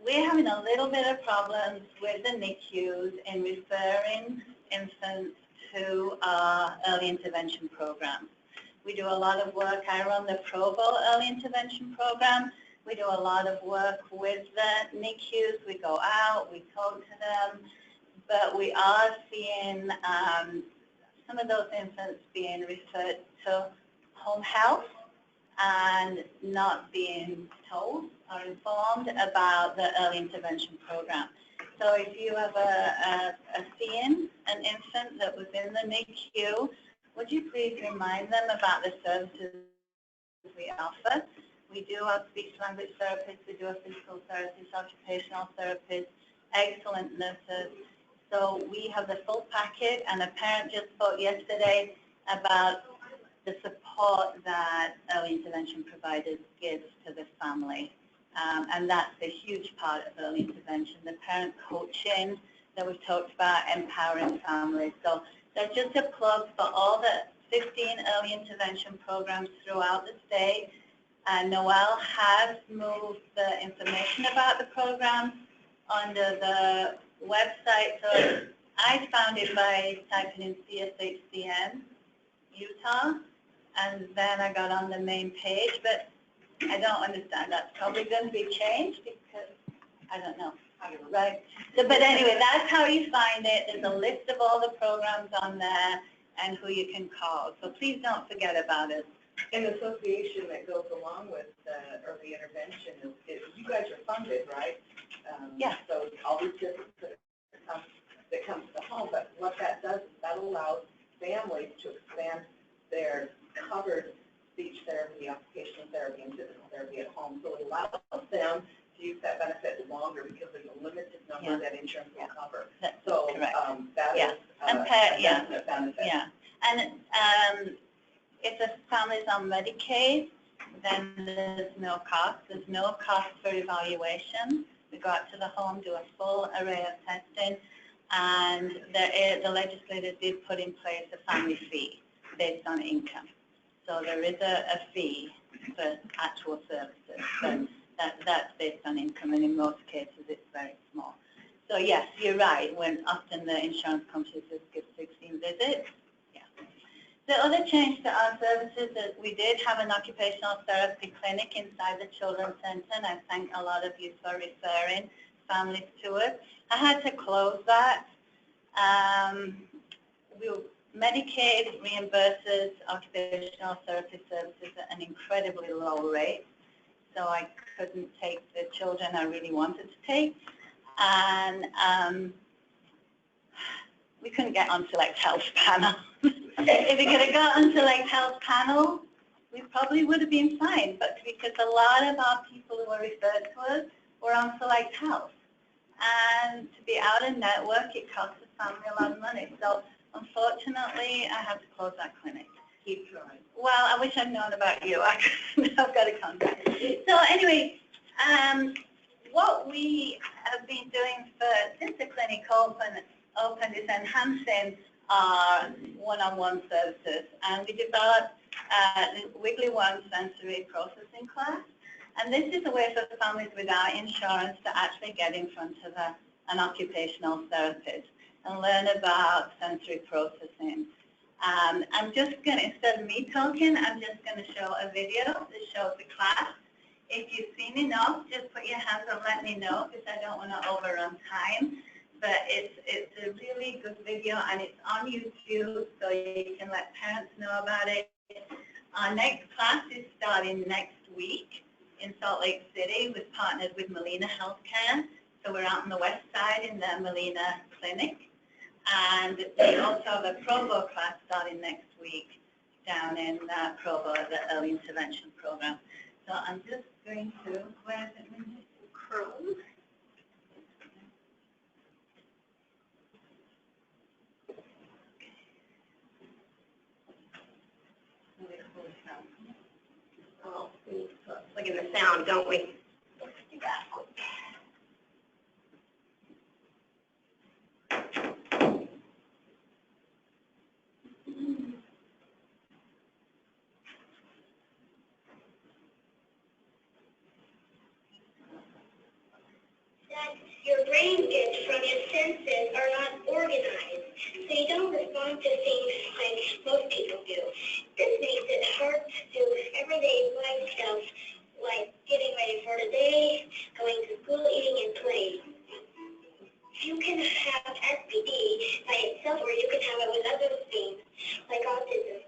we're having a little bit of problems with the NICUs in referring infants to our early intervention programs. We do a lot of work. I run the Provo early intervention program. We do a lot of work with the NICUs. We go out, we talk to them, but we are seeing some of those infants being referred to home health and not being told or informed about the early intervention program. So if you have seeing an infant that was in the NICU, would you please remind them about the services we offer? We do have speech language therapists, we do have physical therapists, occupational therapists, excellent nurses. So we have the full packet, and a parent just spoke yesterday about the support that early intervention providers give to the family. And that's a huge part of early intervention, the parent coaching that we've talked about, empowering families. So that's just a plug for all the 15 early intervention programs throughout the state. Noel has moved the information about the programs under the website. So I found it by typing in CSHCN, Utah, and then I got on the main page, but I don't understand. That's probably going to be changed because I don't know. Right. So, but anyway, that's how you find it. There's a list of all the programs on there and who you can call. So please don't forget about it. And the association that goes along with early intervention is you guys are funded, right? Yeah. So all these visits that come to the home, but what that does is that allows families to expand their covered speech therapy, occupational therapy, and physical therapy at home. So it allows them to use that benefit longer because there's a limited number that insurance will cover. So that is a definite benefit. Yeah. And if the family's on Medicaid, then there's no cost. There's no cost for evaluation. We go out to the home, do a full array of testing, and the legislators did put in place a family fee based on income. So there is a fee for actual services, but that's based on income, and in most cases it's very small. So yes, you're right, when often the insurance companies just give 16 visits. Yeah. The other change to our services is we did have an occupational therapy clinic inside the Children's Center, and I thank a lot of you for referring families to it. I had to close that. Medicaid reimburses occupational therapy services at an incredibly low rate, so I couldn't take the children I really wanted to take, and we couldn't get on Select Health panel. If we could have got on Select Health panel, we probably would have been fine, but because a lot of our people who were referred to us were on Select Health, and to be out of network, it costs the family a lot of money. So unfortunately, I have to close that clinic. Keep trying. Well, I wish I'd known about you. I've got a contact. So anyway, what we have been doing since the clinic opened is enhancing are one-on-one services. And we developed the Wiggly One sensory processing class. And this is a way for families without insurance to actually get in front of an occupational therapist and learn about sensory processing. I'm just going to, instead of me talking, I'm just going to show a video that shows the class. If you've seen enough, just put your hands up and let me know, because I don't want to overrun time. But it's a really good video, and it's on YouTube, so you can let parents know about it. Our next class is starting next week in Salt Lake City. We've partnered with Molina Healthcare, so we're out on the west side in the Molina Clinic. And we also have a Provo class starting next week down in Provo, the early intervention program. So I'm just going to, where is it? Chrome. Oh, we need to plug in the sound, don't we? Let's do that. That your brain gets from your senses are not organized, so you don't respond to things like most people do. This makes it hard to do everyday life stuff like getting ready for the day, going to school, eating, and playing. You can have SPD by itself, or you can have it with other things like autism.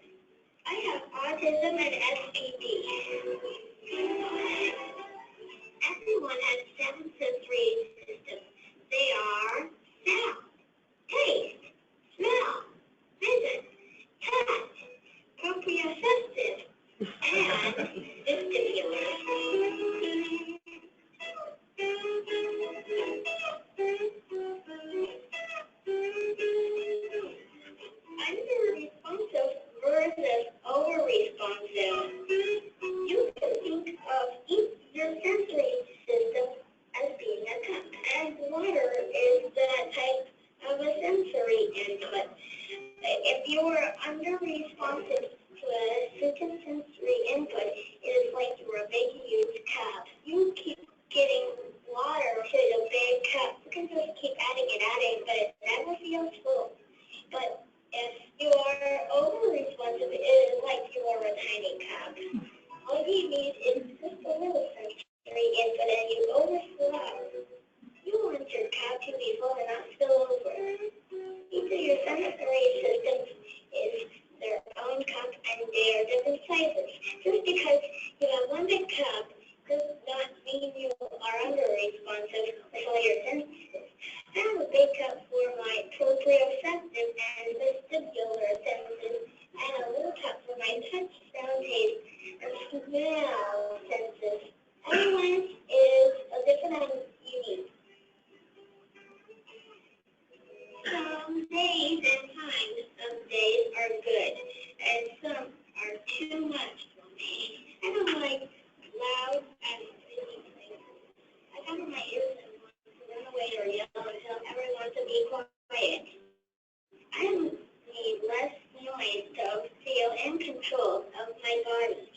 I have autism and SPD. Everyone has 7 sensory systems. They are sound, taste, smell, vision, touch, proprioceptive, and vestibular. Under-responsive versus over-responsive. You can think of your sensory system as being a cup, and water is that type of a sensory input. If you're under-responsive to a certain sensory input, it is like you're a big, huge cup. You keep getting water to the big cup. You can just keep adding, but it never feels full. But if you are over-responsive, it is like you are a tiny cup. All you need is just a little sensory input, and you overflow. You want your cup to be full and not spill over. Each of your sensory systems is their own cup, and they are different sizes. Just because you have one big cup does not mean you are under-responsive with all your senses. I have a big cup for my proprioceptive and vestibular senses, and a little cup for my touch, sound, taste, and smell senses. Everyone is a different and unique. Some days and times of days are good, and some are too much for me. I don't like loud and busy places. I cover my ears and want to run away or yell and tell everyone to be quiet. I need less noise to feel in control of my body.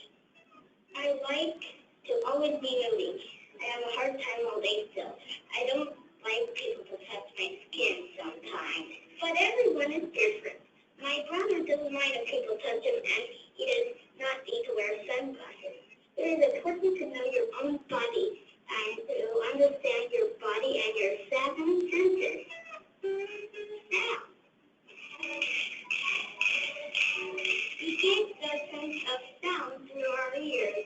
I like to always be moving. I have a hard time holding still. I don't like people to touch my skin sometimes. But everyone is different. My brother doesn't mind if people touch him, and he does not need to wear sunglasses. It is important to know your own body and to understand your body and your 7 senses. Now, we get the sense of sound through our ears.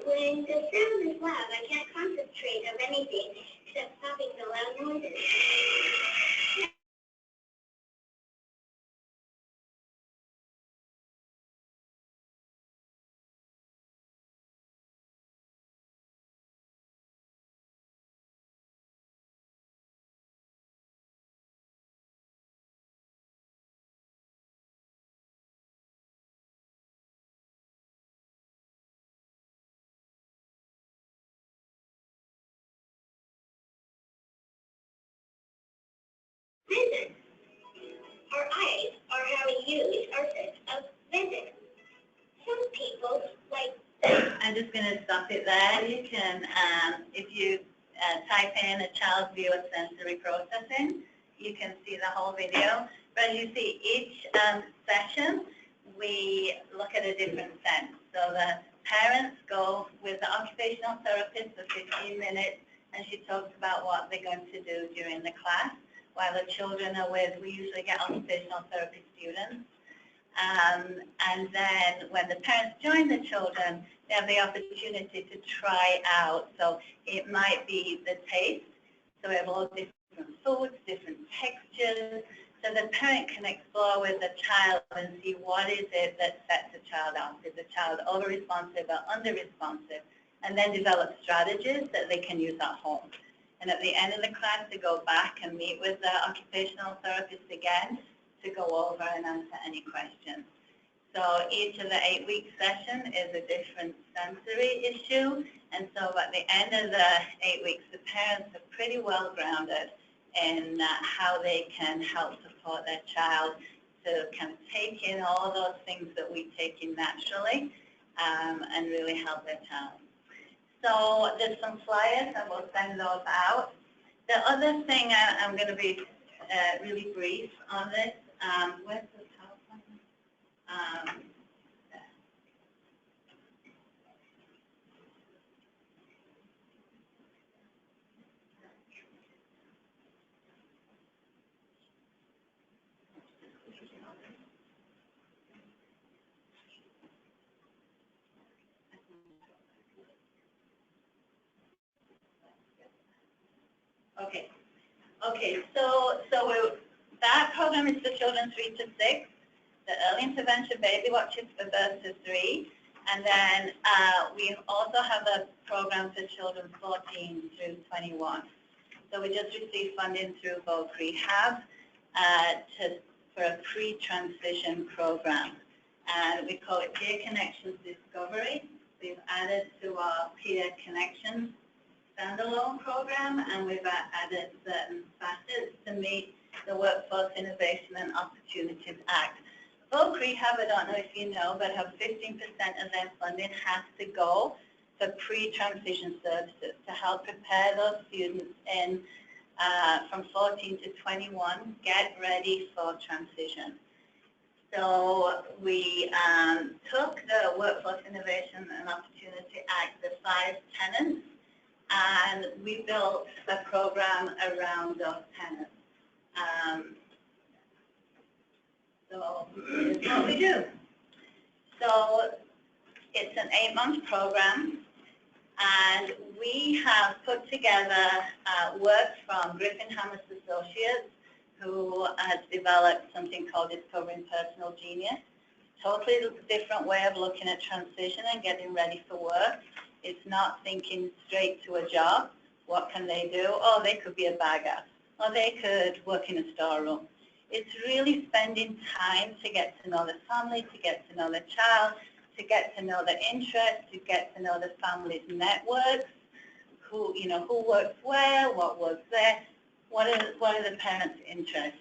When the sound is loud, I can't concentrate on anything except stopping the loud noises. Vision. Our eyes are to use are sets of visits. Some people like. I'm just going to stop it there. You can, if you type in a child's view of sensory processing, you can see the whole video. But as you see, each session, we look at a different sense. So the parents go with the occupational therapist for 15 minutes, and she talks about what they're going to do during the class, while the children are with, we usually get occupational therapy students. And then when the parents join the children, they have the opportunity to try out. So it might be the taste. So we have all different foods, different textures. So the parent can explore with the child and see what is it that sets the child off. Is the child over-responsive or under-responsive? And then develop strategies that they can use at home. And at the end of the class, to go back and meet with the occupational therapist again to go over and answer any questions. So each of the 8-week session is a different sensory issue. And so at the end of the 8 weeks, the parents are pretty well grounded in how they can help support their child to kind of take in all those things that we take in naturally and really help their child. So there's some flyers, and we'll send those out. The other thing, I'm going to be really brief on this. Where's the PowerPoint? Okay, so that program is for children 3 to 6, the early intervention baby watches for birth to 3, and then we also have a program for children 14 through 21. So we just received funding through Voc Rehab for a pre-transition program, and we call it Peer Connections Discovery. We've added to our Peer Connections standalone program, and we've added certain facets to meet the Workforce Innovation and Opportunities Act. Voc Rehab, I don't know if you know, but have 15% of their funding has to go for pre-transition services to help prepare those students in from 14 to 21, get ready for transition. So we took the Workforce Innovation and Opportunity Act, the 5 tenets, and we built a program around those tenets. So here's what we do. So it's an 8-month program, and we have put together work from Griffin Hammers Associates, who has developed something called Discovering Personal Genius. Totally different way of looking at transition and getting ready for work. It's not thinking straight to a job. What can they do? Oh, they could be a bagger, or they could work in a storeroom. It's really spending time to get to know the family, to get to know the child, to get to know the interests, to get to know the family's networks, who works where, what works there, what are the parents' interests.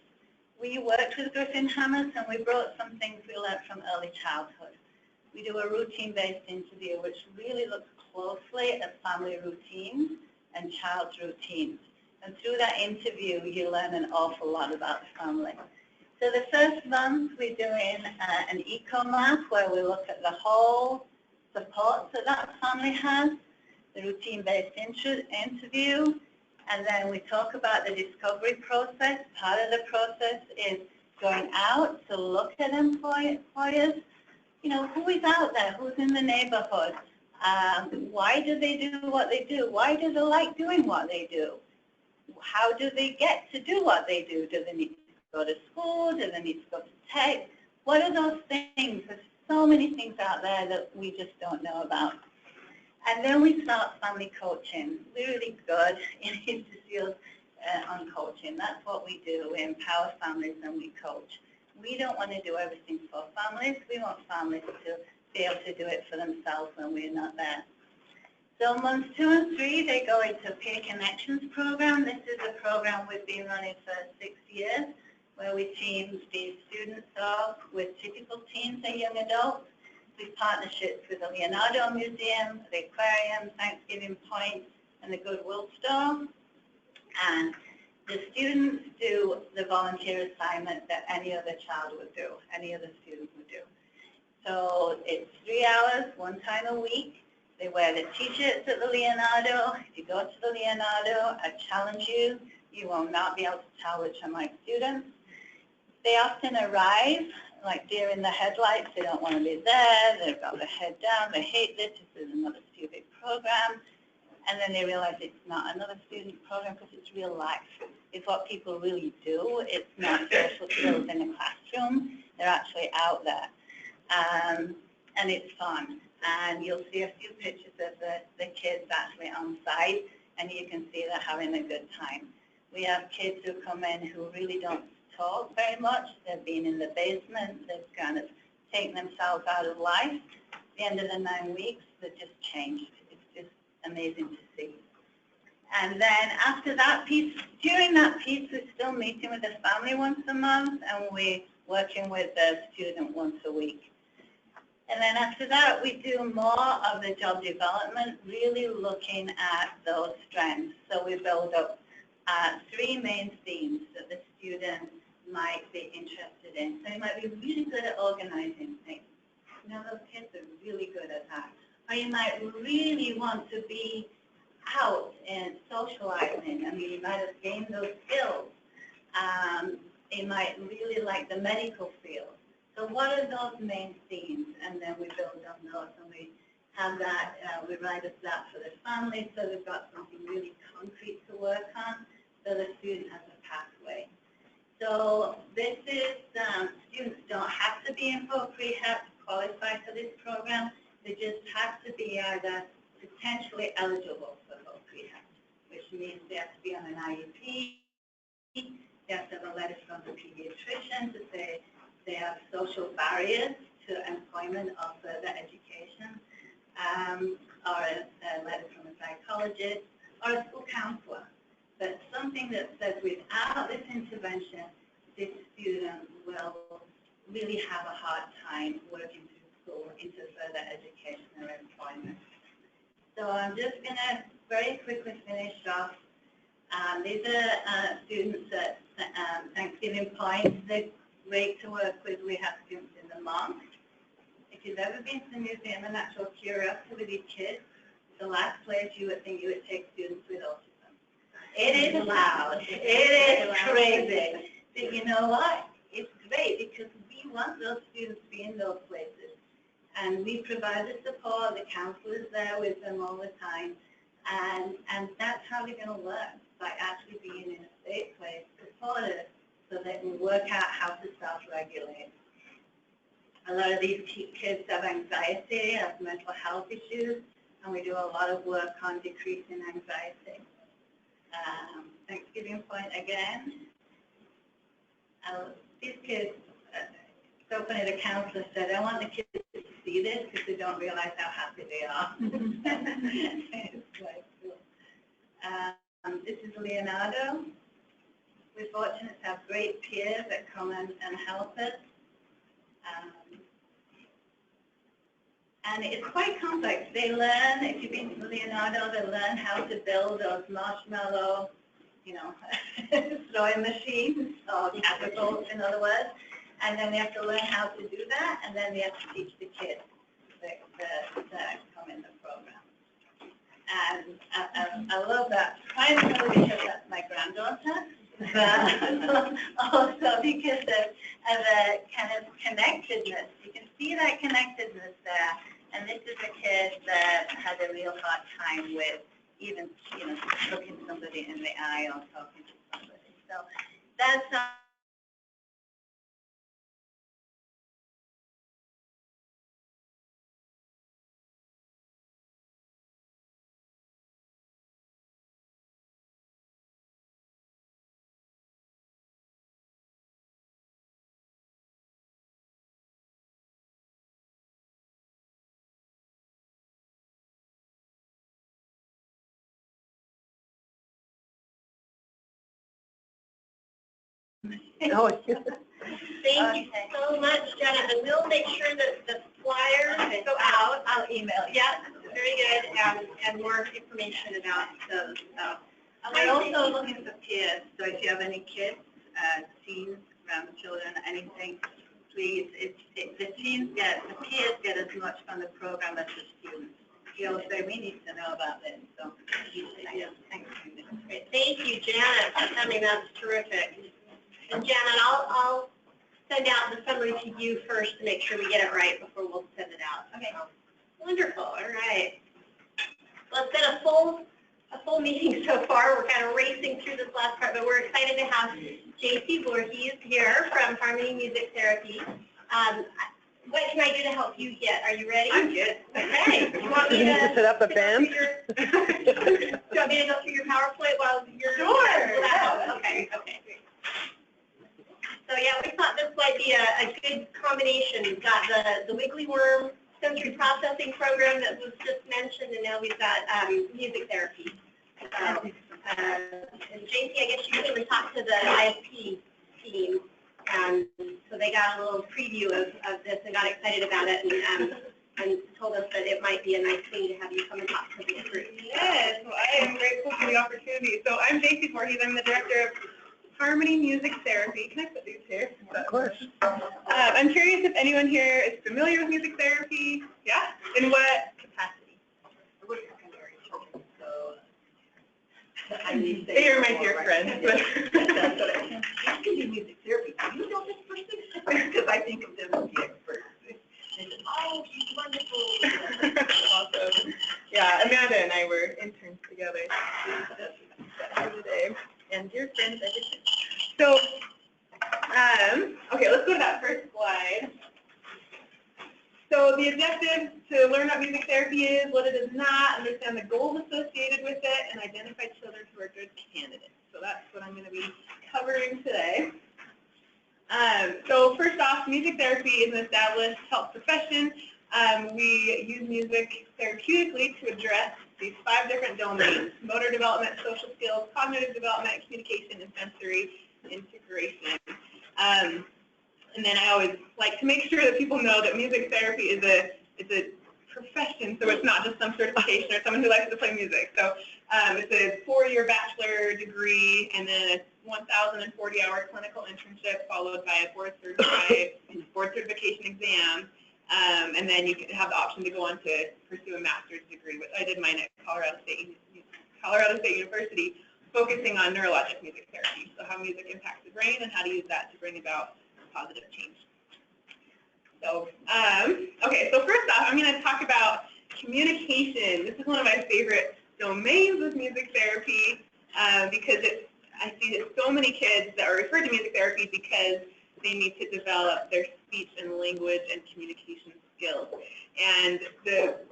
We worked with Griffin Hammers, and we brought some things we learned from early childhood. We do a routine-based interview, which really looks closely at family routines and child's routines. And through that interview, you learn an awful lot about the family. So the first month, we're doing an eco-map where we look at the whole support that family has, the routine-based interview, and then we talk about the discovery process. Part of the process is going out to look at employers. Who is out there? Who's in the neighborhood? Why do they do what they do? Why do they like doing what they do? How do they get to do what they do? Do they need to go to school? Do they need to go to tech? What are those things? There's so many things out there that we just don't know about. And then we start family coaching. We're really good in UCCCN on coaching. That's what we do. We empower families and we coach. We don't want to do everything for families. We want families to be able to do it for themselves when we're not there. So months 2 and 3, they go into Peer Connections program. This is a program we've been running for 6 years. where we team these students up with typical teens and young adults with partnerships with the Leonardo Museum, the Aquarium, Thanksgiving Point, and the Goodwill Store. And the students do the volunteer assignment that any other child would do, any other student would do. So it's 3 hours, 1 time a week. They wear the t-shirts at the Leonardo. If you go to the Leonardo, I challenge you, you will not be able to tell which are my students. They often arrive like deer in the headlights. They don't want to be there. They've got their head down. They hate this. This is another stupid program. And then they realize it's not another student program because it's real life. It's what people really do. It's not social skills in a classroom. They're actually out there. And it's fun. And you'll see a few pictures of the kids actually on site, and you can see they're having a good time. We have kids who come in who really don't talk very much. They've been in the basement. They've kind of taken themselves out of life. At the end of the 9 weeks, they've just changed. It's just amazing to see. And then after that piece, during that piece, we're still meeting with the family once a month, and we're working with the student once a week. And then after that, we do more of the job development, really looking at those strengths. So we build up 3 main themes that the student might be interested in. So you might be really good at organizing things. You know, those kids are really good at that. Or you might really want to be out and socializing. I mean, you might have gained those skills. You might really like the medical field. So what are those main themes? And then we build on those, and we have that, we write up that for the family, so they've got something really concrete to work on, so the student has a pathway. So this is, students don't have to be in full prehab to qualify for this program. They just have to be either potentially eligible for full prehab, which means they have to be on an IEP, they have to have a letter from the pediatrician to say they have social barriers to employment or further education, or a letter from a psychologist, or a school counselor. But something that says without this intervention, this student will really have a hard time working through school into further education or employment. So I'm just going to very quickly finish off. These are students at Thanksgiving Point. They're great to work with. We have students in the month. If you've ever been to the Museum of Natural Curiosity with your kids, the last place you would think you would take students with autism. It is loud. It is crazy. But you know what? It's great because we want those students to be in those places. And we provide the support, the counselors there with them all the time. And that's how they're going to learn, by actually being in a safe place, supported, so they can work out how to self-regulate. A lot of these kids have anxiety, have mental health issues, and we do a lot of work on decreasing anxiety. Thanksgiving Point again. These kids, so funny, the counselor said, I want the kids to see this because they don't realize how happy they are. It's quite cool. This is Leonardo. We're fortunate to have great peers that come and help us. And it's quite complex. They learn, if you've been to Leonardo, they learn how to build those marshmallow, you know, throwing machines, or catapults, in other words. And then they have to learn how to do that, and then they have to teach the kids that come in the program. And I love that, primarily because that's my granddaughter, but also because of a kind of connectedness. You can see that connectedness there. And this is a kid that had a real hard time with even, you know, looking somebody in the eye or talking to somebody. So that's Oh, Thank you so much, Jenna, and we'll make sure that the flyers go out. I'll email you. Yeah, very good, and more information about those, so. We're also looking for peers, so if you have any kids, teens, grandchildren, anything, please, the peers get as much from the program as the students. You know, so we need to know about this, so. Thank you. Great. Thank you, Janet, for coming, that's terrific. And Janet, I'll send out the summary to you first to make sure we get it right before we'll send it out. Okay. Wonderful, all right. Well, it's been a full meeting so far. We're kind of racing through this last part, but we're excited to have J.C. Voorhees here from Harmony Music Therapy. What can I do to help you get? Are you ready? I'm good. Okay. Do you want me you need to set up a band? Do you want me to go through your PowerPoint while you're... Sure. Okay. So yeah, we thought this might be a good combination. We've got the Wiggly worm sensory processing program that was just mentioned, and now we've got music therapy. And JC, I guess you came and talked to the ISP team, so they got a little preview of this and got excited about it, and told us that it might be a nice thing to have you come and talk to this group. Yes, well, I am grateful for the opportunity. So I'm J.C. Voorhees. I'm the director of Harmony Music Therapy. Can I put these here? Of course. I'm curious if anyone here is familiar with music therapy. Yeah? In what capacity? We're secondary children, so They are my dear friends. But you can do music therapy. Do you know this person? Because I think of them as the experts. They say, oh, she's wonderful. Awesome. Yeah, Amanda and I were interns together today. And dear friends, everything. So, okay, let's go to that first slide. So the objective to learn what music therapy is, what it is not, understand the goals associated with it, and identify children who are good candidates. So that's what I'm going to be covering today. So first off, music therapy is an established health profession. We use music therapeutically to address these 5 different domains: motor development, social skills, cognitive development, communication, and sensory integration. And then I always like to make sure that people know that music therapy is a profession, so it's not just some certification or someone who likes to play music. So it's a 4-year bachelor degree and then a 1,040-hour clinical internship followed by a board certification exam. And then you can have the option to go on to pursue a master's degree, which I did mine at Colorado State University, focusing on neurologic music therapy, so how music impacts the brain and how to use that to bring about positive change. So, okay, so first off, I'm going to talk about communication. This is one of my favorite domains with music therapy because I see that so many kids that are referred to music therapy because they need to develop their speech and language and communication skills. And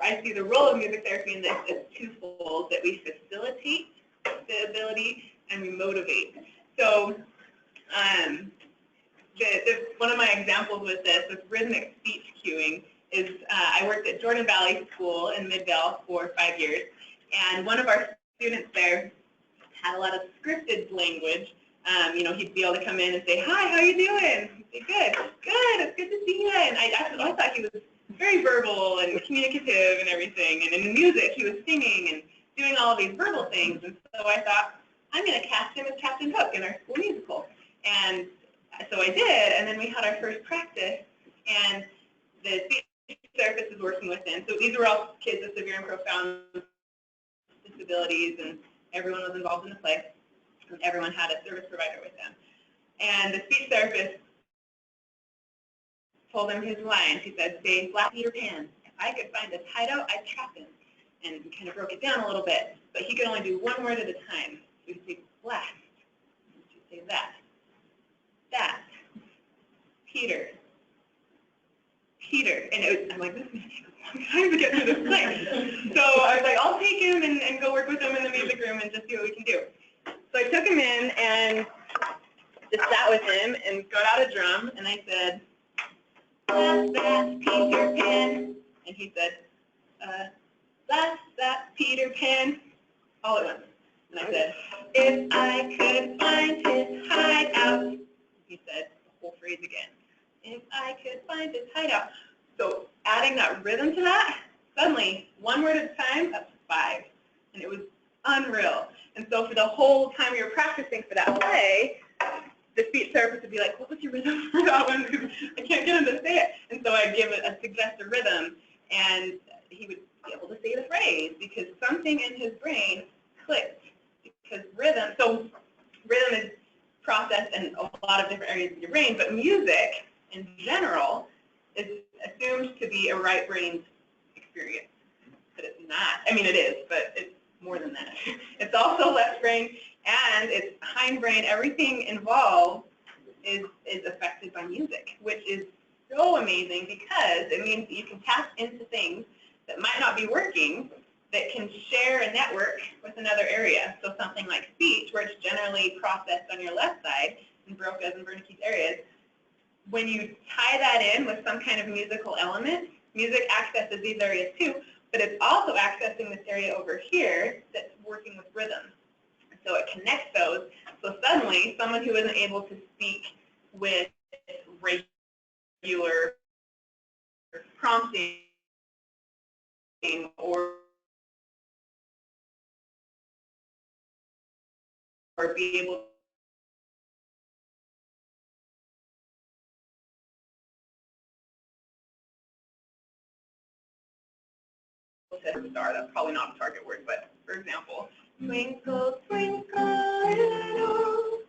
I see the role of music therapy in this as twofold, that we facilitate the ability and we motivate. So one of my examples with this, with rhythmic speech cueing, is I worked at Jordan Valley School in Midvale for 5 years, and one of our students there had a lot of scripted language. You know, he'd be able to come in and say, "Hi, how you doing?" He'd say, "Good, good, it's good to see you." And I thought he was very verbal and communicative and everything. And in music, he was singing and doing all of these verbal things. And so I thought, I'm going to cast him as Captain Hook in our school musical. And so I did, and then we had our first practice, and the speech therapist was working with him. So these were all kids with severe and profound disabilities, and everyone was involved in the play. And everyone had a service provider with them. And the speech therapist told him his lines. He said, "Say, Black Peter Pan, if I could find his hideout, I'd trap him." And he kind of broke it down a little bit, but he could only do one word at a time. So he'd say, "Black." He'd say, "That. That. Peter. Peter." And I'm like, this is going to take a long time to get through this play. So I was like, I'll take him and go work with him in the music room and just see what we can do. So I took him in and just sat with him and got out a drum, and I said, "That's that Peter Pan." And he said, "That's that Peter Pan," all at once. And I said, "If I could find his hideout, he said the whole phrase again. If I could find his hideout. So adding that rhythm to that, suddenly, one word at a time, up to 5. And it was unreal. And so for the whole time we were practicing for that play, the speech therapist would be like, what was your rhythm for that one? Because I can't get him to say it. And so I'd give it a suggested rhythm, and he would be able to say the phrase because something in his brain clicked. Because rhythm is processed in a lot of different areas of your brain, but music in general is assumed to be a right brain experience. But it's not. I mean, it is, but it's more than that. It's also left brain, and it's hindbrain. Everything involved is affected by music, which is so amazing because it means you can tap into things that might not be working that can share a network with another area. So something like speech, where it's generally processed on your left side in Broca's and Wernicke's areas, when you tie that in with some kind of musical element, music accesses these areas too, but it's also accessing this area over here that's working with rhythm. So it connects those. So suddenly, someone who isn't able to speak with regular prompting or be able to star, that's probably not a target word, but for example, twinkle, twinkle, little.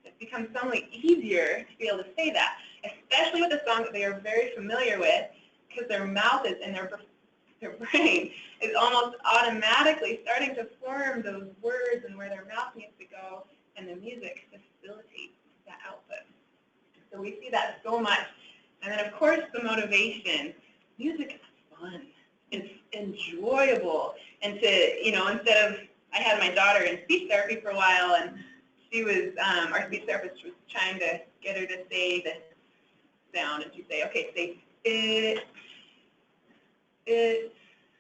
It becomes suddenly easier to be able to say that, especially with a song that they are very familiar with, because their mouth is in their brain is almost automatically starting to form those words and where their mouth needs to go, and the music facilitates that output. So we see that so much. And then, of course, the motivation. Music is fun. It's enjoyable. And to, instead of, I had my daughter in speech therapy for a while, and she was, our speech therapist was trying to get her to say the sound, and she'd say, okay, say it.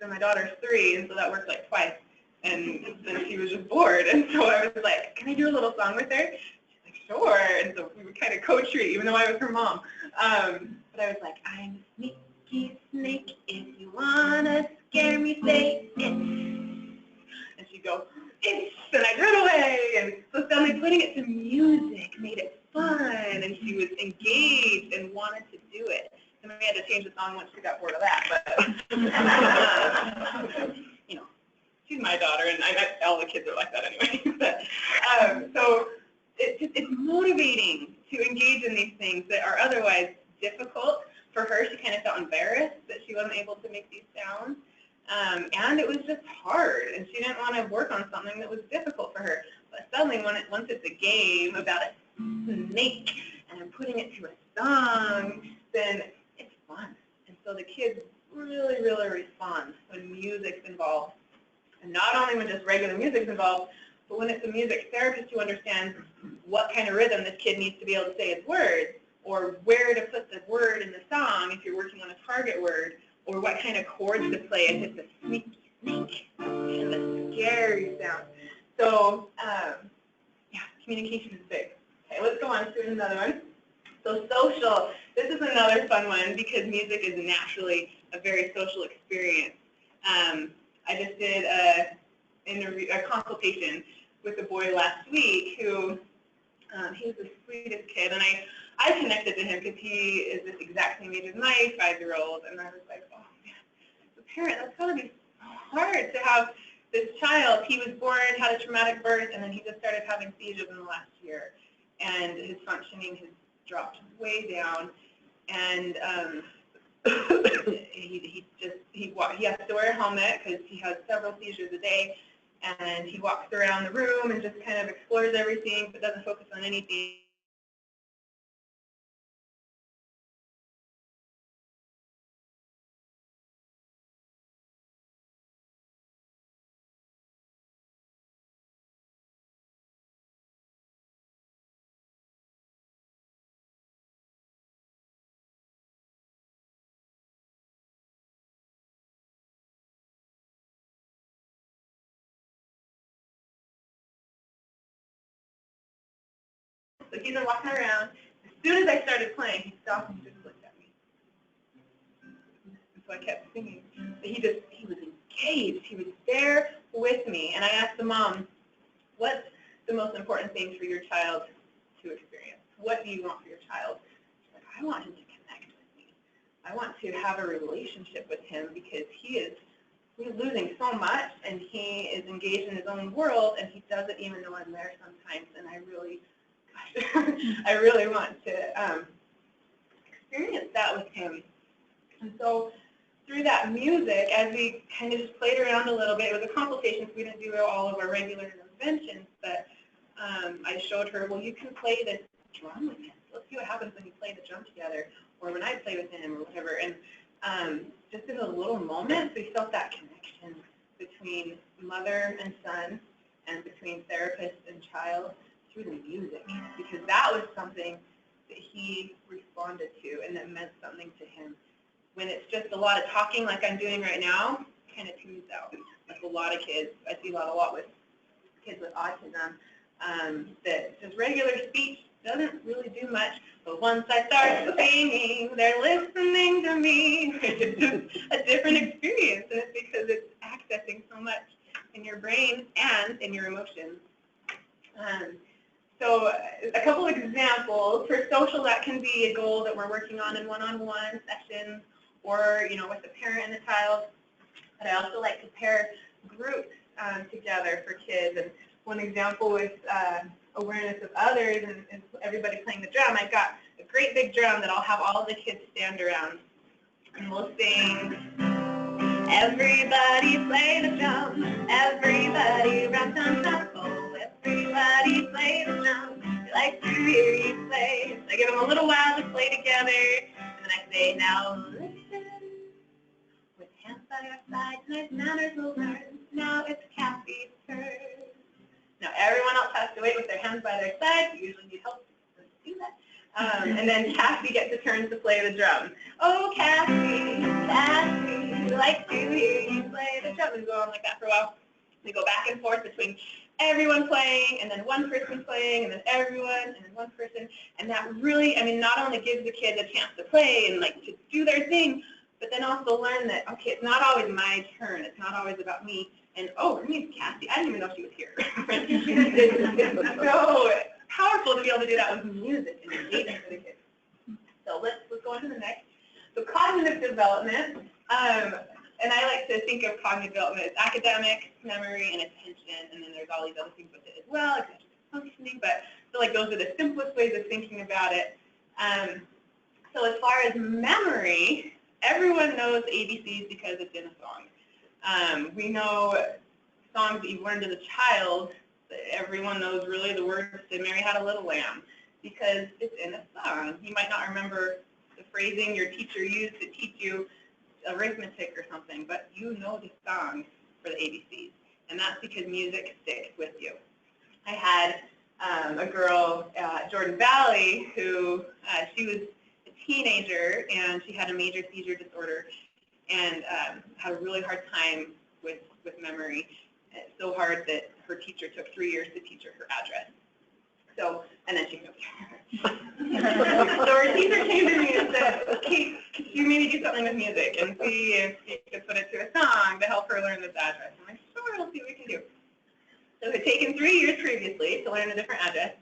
So my daughter's 3, and so that worked like twice. And then she was just bored, and so I was like, can I do a little song with her? She's like, sure. And so we would kind of co-treat, even though I was her mom. But I was like, I'm a sneaky snake. If you wanna scare me, say it. And she'd go, it's, and I'd run away. And so suddenly putting it to music made it fun, and she was engaged and wanted to do it. And we had to change the song once she got bored of that. But, she's my daughter, and all the kids are like that anyway. But, so it's motivating to engage in these things that are otherwise difficult. For her, she kind of felt embarrassed that she wasn't able to make these sounds. And it was just hard, and she didn't want to work on something that was difficult for her. But suddenly, once it's a game about a snake, and I'm putting it to a song, then it's fun. And so the kids really, really respond when music's involved. And not only when just regular music's involved, but when it's a music therapist who understands what kind of rhythm this kid needs to be able to say his words, or where to put the word in the song if you're working on a target word, or what kind of chords to play if it's a sneaky snake and the scary sound. So, yeah, communication is big. Okay, let's go on to another one. So social, this is another fun one because music is naturally a very social experience. I just did a consultation with a boy last week who, he was the sweetest kid, and I connected to him because he is this exact same age as my 5-year-old, and I was like, oh man, as a parent, that's gotta be so hard to have this child. He was born, had a traumatic birth, and then he just started having seizures in the last year, and his functioning has dropped way down, and he has to wear a helmet because he has several seizures a day, and he walks around the room and just kind of explores everything but doesn't focus on anything. So he's been walking around. As soon as I started playing, he stopped and just looked at me. And so I kept singing. But he was engaged. He was there with me. And I asked the mom, what's the most important thing for your child to experience? What do you want for your child? She's like, I want him to connect with me. I want to have a relationship with him because he's losing so much and he is engaged in his own world and he doesn't even know I'm there sometimes. And I really, I really want to experience that with him. And so through that music, as we kind of just played around a little bit, it was a consultation, so we didn't do all of our regular interventions, but I showed her, well, you can play this drum with him. Let's see what happens when you play the drum together, or when I play with him, or whatever. And just in a little moment, we felt that connection between mother and son, and between therapist and child through the music, because that was something that he responded to and that meant something to him. When it's just a lot of talking like I'm doing right now, kind of tunes out. Like a lot of kids, I see a lot with kids with autism, that just regular speech doesn't really do much, but once I start singing, they're listening to me. It's just a different experience, and it's because it's accessing so much in your brain and in your emotions. So a couple of examples. For social, that can be a goal that we're working on in one-on-one sessions, or with the parent and the child. But I also like to pair groups together for kids. And one example with awareness of others and everybody playing the drum, I've got a great big drum that I'll have all the kids stand around. And we'll sing, everybody play the drum, everybody rock on tempo, everybody play the drum, we like to hear you play. So I give them a little while to play together, and then I say, now listen, with hands by our sides, nice manners will learn, now it's Kathy's turn. Now everyone else has to wait with their hands by their sides, you usually need help to do that. And then Kathy gets a turn to play the drum. Oh, Kathy, Kathy, we like to hear you play the drum, and go on like that for a while. We go back and forth between everyone playing, and then one person playing, and then everyone, and then one person. And that really, not only gives the kids a chance to play and like to do their thing, but then also learn that, okay, it's not always my turn. It's not always about me. And, oh, her name's Kathy. I didn't even know she was here. It's so powerful to be able to do that with music and engaging for the kids. So let's go on to the next. So cognitive development, and I like to think of cognitive development as academic, memory, and attention, and then there's all these other things with it as well, executive functioning, but I feel like those are the simplest ways of thinking about it. So as far as memory, everyone knows ABCs because it's in a song. We know songs that you've learned as a child, everyone knows really the words to Mary Had a Little Lamb because it's in a song. You might not remember the phrasing your teacher used to teach you arithmetic or something, but you know the song for the ABCs, and that's because music sticks with you. I had a girl at Jordan Valley who, she was a teenager and she had a major seizure disorder and had a really hard time with memory. It's so hard that her teacher took 3 years to teach her her address. So, and then she moved. So her teacher came to me and said, okay, could you maybe do something with music and see if you could put it to a song to help her learn this address? I'm like, sure, we'll see what we can do. So it had taken 3 years previously to learn a different address.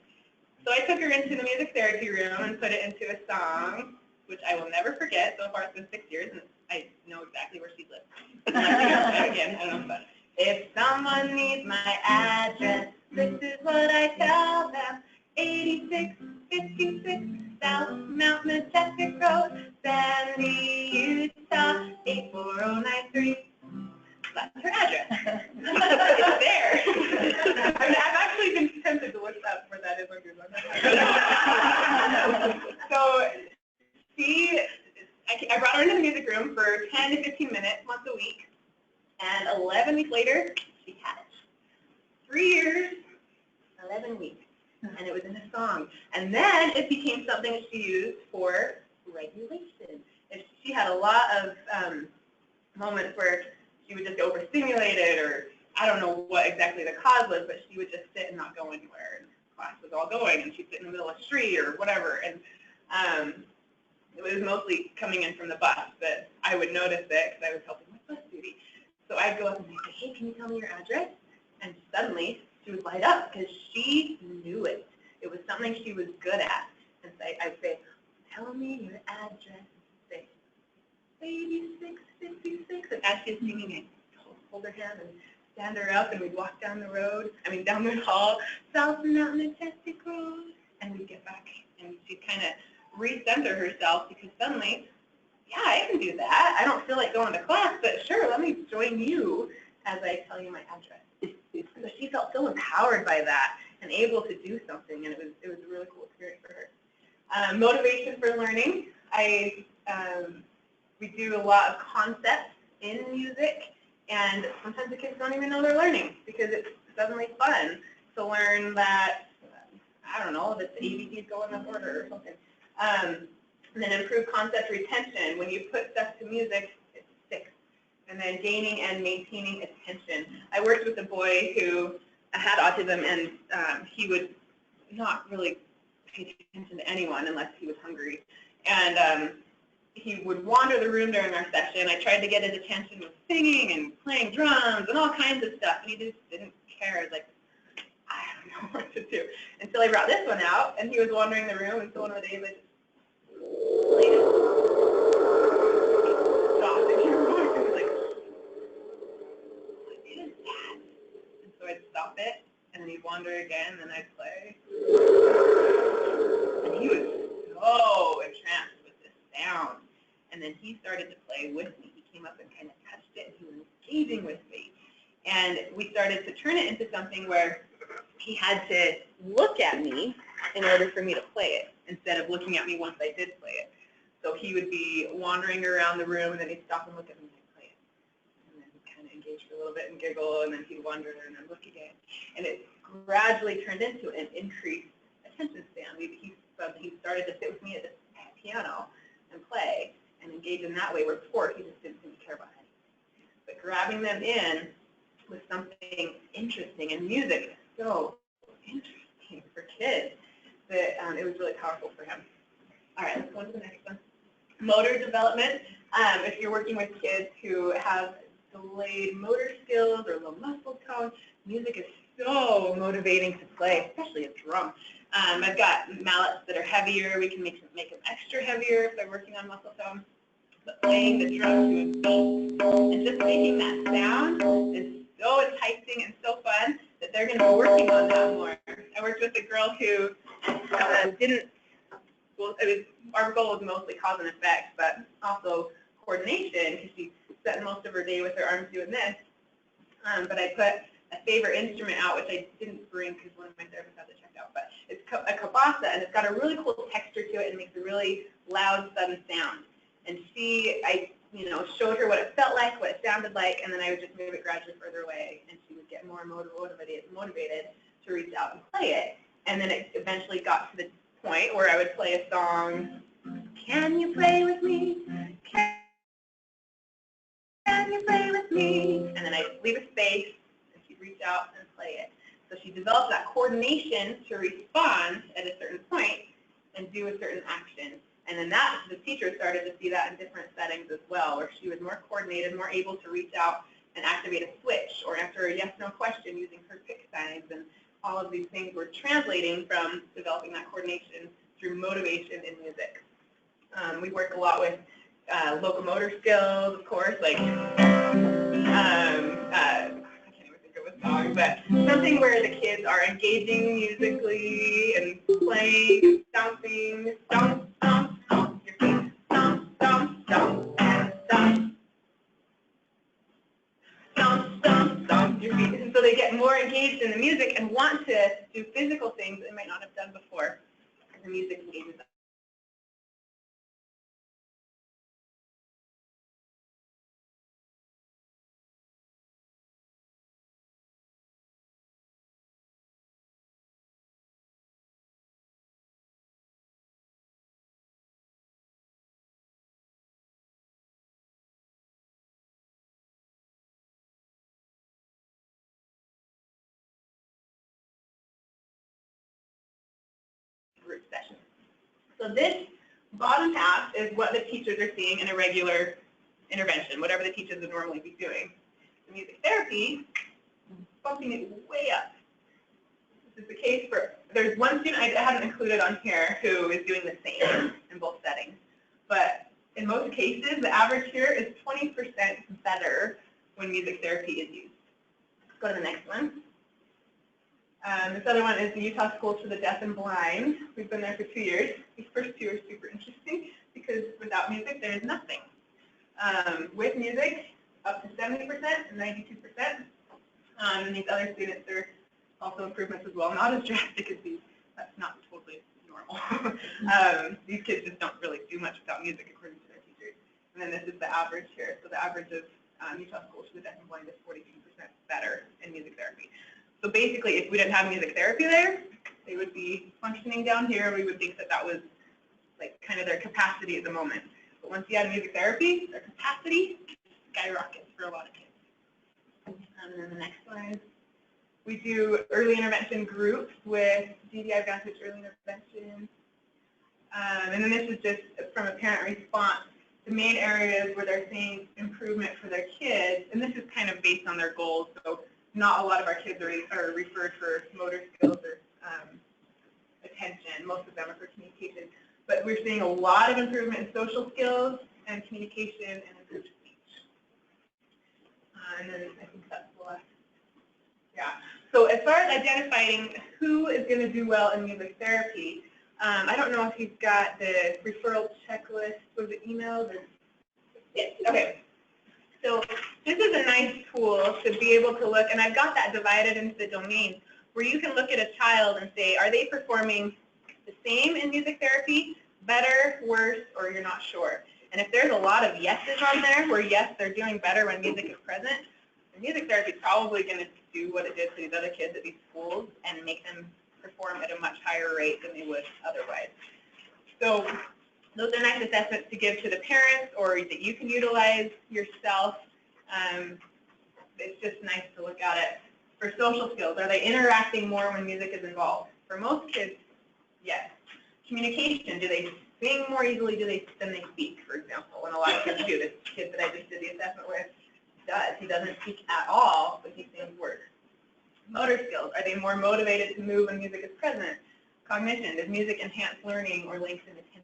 So I took her into the music therapy room and put it into a song, which I will never forget. So far it's been 6 years, and I know exactly where she lives. Again, I don't know, but if someone needs my address, this is what I tell them. 8656 South Mount Majestic Road, Sandy, Utah, 84093. That's her address. It's there. I've actually been tempted to look up where that is on Google. So I brought her into the music room for 10 to 15 minutes once a week, and 11 weeks later, she had it. 3 years, 11 weeks, and it was in a song. And then it became something that she used for regulation. If she had a lot of moments where she would just get overstimulated, or I don't know what exactly the cause was, but she would just sit and not go anywhere. And class was all going, and she'd sit in the middle of the street or whatever, and it was mostly coming in from the bus, but I would notice it because I was helping with bus duty. So I'd go up and say, hey, can you tell me your address? And suddenly she would light up because she knew it. It was something she was good at. And so I'd say, tell me your address. Say, 8656. And as she was singing, I'd hold her hand and stand her up, and we'd walk down the down the hall, South Mountain Majestic Road, and we'd get back, and she'd kind of recenter herself because suddenly, yeah, I can do that. I don't feel like going to class, but sure, let me join you as I tell you my address. So she felt so empowered by that and able to do something, and it was a really cool experience for her. Motivation for learning. We do a lot of concepts in music, and sometimes the kids don't even know they're learning because it's suddenly fun to learn that, I don't know, that the ABCs go in that order or something. And then improve concept retention. When you put stuff to music, it sticks. And then gaining and maintaining attention. I worked with a boy who had autism, and he would not really pay attention to anyone unless he was hungry. And he would wander the room during our session. I tried to get his attention with singing and playing drums and all kinds of stuff, and he just didn't care. Like, I don't know what to do. Until I brought this one out, and he was wandering the room, and so one of the days I just played it. Stopped, and he was like, what is that? And so I'd stop it, and then he'd wander again, and then I'd play. And he was so entranced with this sound. And then he started to play with me. He came up and kind of touched it, and he was engaging with me. And we started to turn it into something where he had to look at me in order for me to play it, instead of looking at me once I did play it. So he would be wandering around the room, and then he'd stop and look at me and I'd play it. And then he'd kind of engage for a little bit and giggle, and then he'd wander and then look again. And it gradually turned into an increased attention span. He started to sit with me at the piano and play and engage in that way, where before he just didn't seem to care about anything. But grabbing them in was something interesting, and music is so interesting for kids that it was really powerful for him. All right, let's go on to the next one. Motor development. If you're working with kids who have delayed motor skills or low muscle tone, music is so motivating to play, especially a drum. I've got mallets that are heavier. We can make them extra heavier if they're working on muscle tone. But playing the drum to a beat and just making that sound is so enticing and so fun that they're going to be working on that more. I worked with a girl who our goal was mostly cause and effect, but also coordination, because she spent most of her day with her arms doing this. But I put a favorite instrument out, which I didn't bring because one of my therapists had it checked out, but it's a kabasa, and it's got a really cool texture to it and makes a really loud, sudden sound. And I showed her what it felt like, what it sounded like, and then I would just move it gradually further away, and she would get more motivated to reach out and play it. And then it eventually got to the point where I would play a song, can you play with me? Can you play with me? And then I'd leave a space, and she'd reach out and play it. So she developed that coordination to respond at a certain point and do a certain action. And then the teacher started to see that in different settings as well, where she was more coordinated, more able to reach out and activate a switch or answer a yes-no question using her pick signs. And all of these things were translating from developing that coordination through motivation in music. We work a lot with locomotor skills, of course, like, I can't even think of a song, but something where the kids are engaging musically and playing, stomping, stomp, stomp, stomp your feet, stomp, stomp, stomp, and stomp, stomp, stomp, stomp your feet. And so they get more engaged in the music and want to do physical things they might not have done before. And the music engages them. So this bottom half is what the teachers are seeing in a regular intervention, whatever the teachers would normally be doing. The music therapy, bumping it way up. This is the case for, there's one student I haven't included on here who is doing the same in both settings. But in most cases, the average here is 20% better when music therapy is used. Let's go to the next one. This other one is the Utah Schools for the Deaf and Blind. We've been there for 2 years. These first two are super interesting because without music, there is nothing. With music, up to 70% and 92%. And these other students are also improvements as well. Not as drastic as these. That's not totally normal. These kids just don't really do much without music according to their teachers. And then this is the average here. So the average of Utah Schools for the Deaf and Blind is 42% better in music therapy. So basically, if we didn't have music therapy there, they would be functioning down here. We would think that that was like kind of their capacity at the moment. But once you add music therapy, their capacity skyrockets for a lot of kids. And then the next one, we do early intervention groups with DDI Vantage Early Intervention. And then this is just from a parent response. The main areas where they're seeing improvement for their kids, and this is kind of based on their goals. So not a lot of our kids are referred for motor skills or attention. Most of them are for communication. But we're seeing a lot of improvement in social skills and communication and improved speech. And then I think that's the last. Yeah. So as far as identifying who is going to do well in music therapy, I don't know if you've got the referral checklist. Was it emailed? Yes. Okay. So this is a nice tool to be able to look, and I've got that divided into the domains, where you can look at a child and say, are they performing the same in music therapy, better, worse, or you're not sure? And if there's a lot of yeses on there, where yes, they're doing better when music is present, the music therapy is probably going to do what it did for these other kids at these schools and make them perform at a much higher rate than they would otherwise. So those are nice assessments to give to the parents or that you can utilize yourself. It's just nice to look at it. For social skills, are they interacting more when music is involved? For most kids, yes. Communication, do they sing more easily than they speak, for example? And a lot of kids do. This kid that I just did the assessment with does. He doesn't speak at all, but he sings words. Motor skills, are they more motivated to move when music is present? Cognition, does music enhance learning or lengthen attention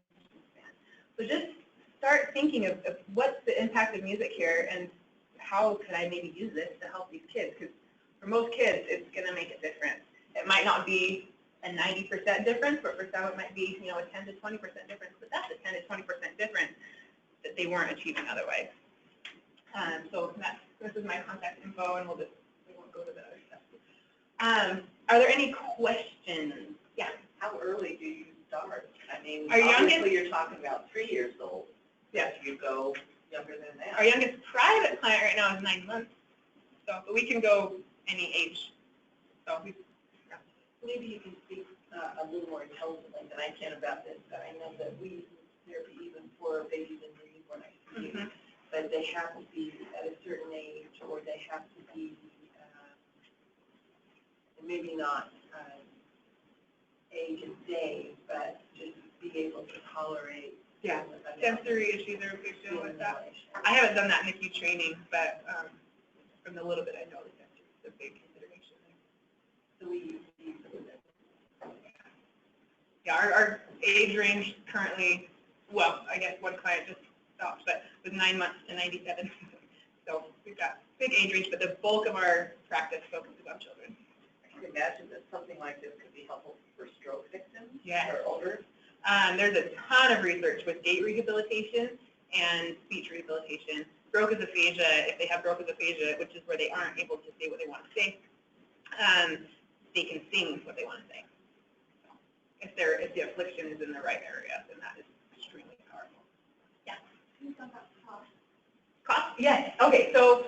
span? So just start thinking of what's the impact of music here and how could I maybe use this to help these kids? Because for most kids, it's going to make a difference. It might not be a 90% difference, but for some it might be, a 10 to 20% difference. But that's a 10 to 20% difference that they weren't achieving otherwise. So this is my contact info, and we won't go to the other stuff. Are there any questions? Yeah. How early do you start? I mean, Our obviously youngest, you're talking about 3 years old. Yes. Do you go younger than that? Our youngest private client right now is 9 months. So, but we can go any age. So Maybe you can speak a little more intelligently than I can about this, but I know that we use therapy even for babies in the newborn ICU, but they have to be at a certain age, or they have to be maybe not age and day, but just be able to tolerate. yeah, sensory issues are a big deal with that. I haven't done that in NICU training, but from the little bit I know, the sensory is a big consideration. So we use these. Yeah, our age range currently, well, I guess one client just stopped, but was 9 months to 97. So we've got big age range, but the bulk of our practice focuses on children. I can imagine that something like this could be helpful for stroke victims Yes. or older. There's a ton of research with gait rehabilitation and speech rehabilitation. Broca's aphasia, if they have Broca's aphasia, which is where they aren't able to say what they want to say, they can sing what they want to say. So if the affliction is in the right area, then that is extremely powerful. Yeah. Cost? Yes. Okay. So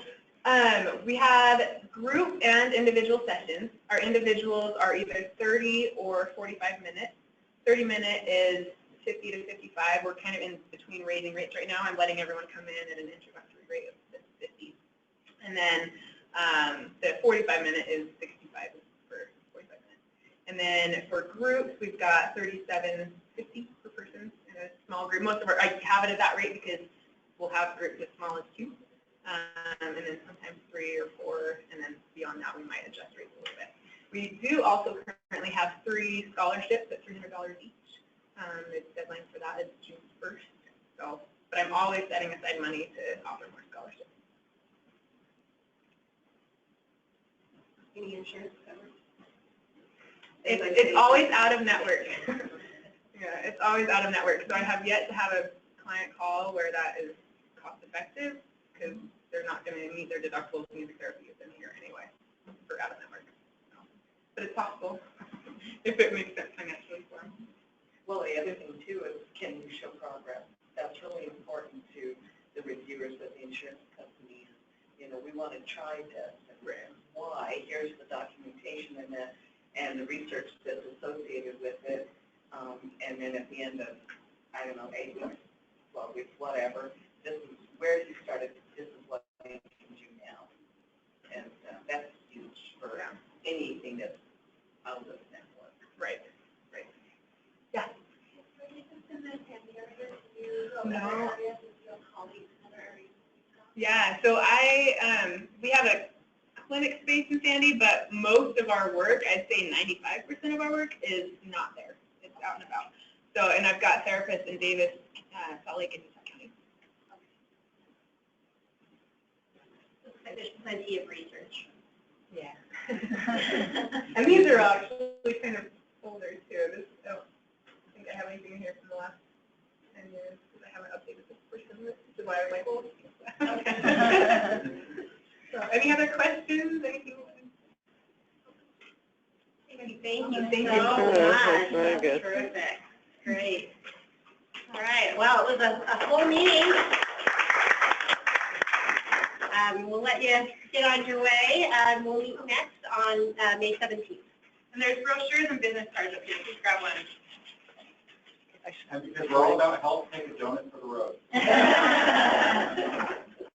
we have group and individual sessions. Our individuals are either 30 or 45 minutes. 30-minute is 50 to 55. We're kind of in between raising rates right now. I'm letting everyone come in at an introductory rate of 50. And then the 45-minute is 65 for 45 minutes. And then for groups, we've got $37.50 per person. small group. Most of our, I have it at that rate because we'll have groups as small as 2, and then sometimes 3 or 4, and then beyond that we might adjust rates a little bit. We do also currently have 3 scholarships at $300 each. The deadline for that is June 1st. So, but I'm always setting aside money to offer more scholarships. Any insurance coverage? It's always out of network. Yeah, it's always out of network. So I have yet to have a client call where that is cost effective because they're not going to meet their deductibles and music therapy is in here anyway for out of network. So, but it's possible if it makes sense financially for them. Well, the other thing too is, can you show progress? That's really important to the reviewers of the insurance companies. You know, we want to try this and why. Here's the documentation and the research that's associated with it. And then at the end of, I don't know, 8 weeks, 12 weeks, whatever, this is where you started. This is what you can do now. And that's huge for anything that's out of the network. Right. Yeah. No. Yeah, so we have a clinic space in Sandy, but most of our work, I'd say 95% of our work is not there. It's out and about. So, and I've got therapists in Davis, Salt Lake, and Utah County. Looks like there's plenty of research. Yeah. And these are actually kind of older too. I don't think I have anything in here from the last 10 years because I haven't updated this portion of it, which is why I was like, well, okay. So, any other questions? Anything? Thank you Thank so you. much. That's very That's good. terrific. Great. All right. Well, it was a full meeting. We'll let you get on your way. We'll meet next on May 17th. And there's brochures and business cards up here. Please grab one. And because we're all about health, take a donut for the road.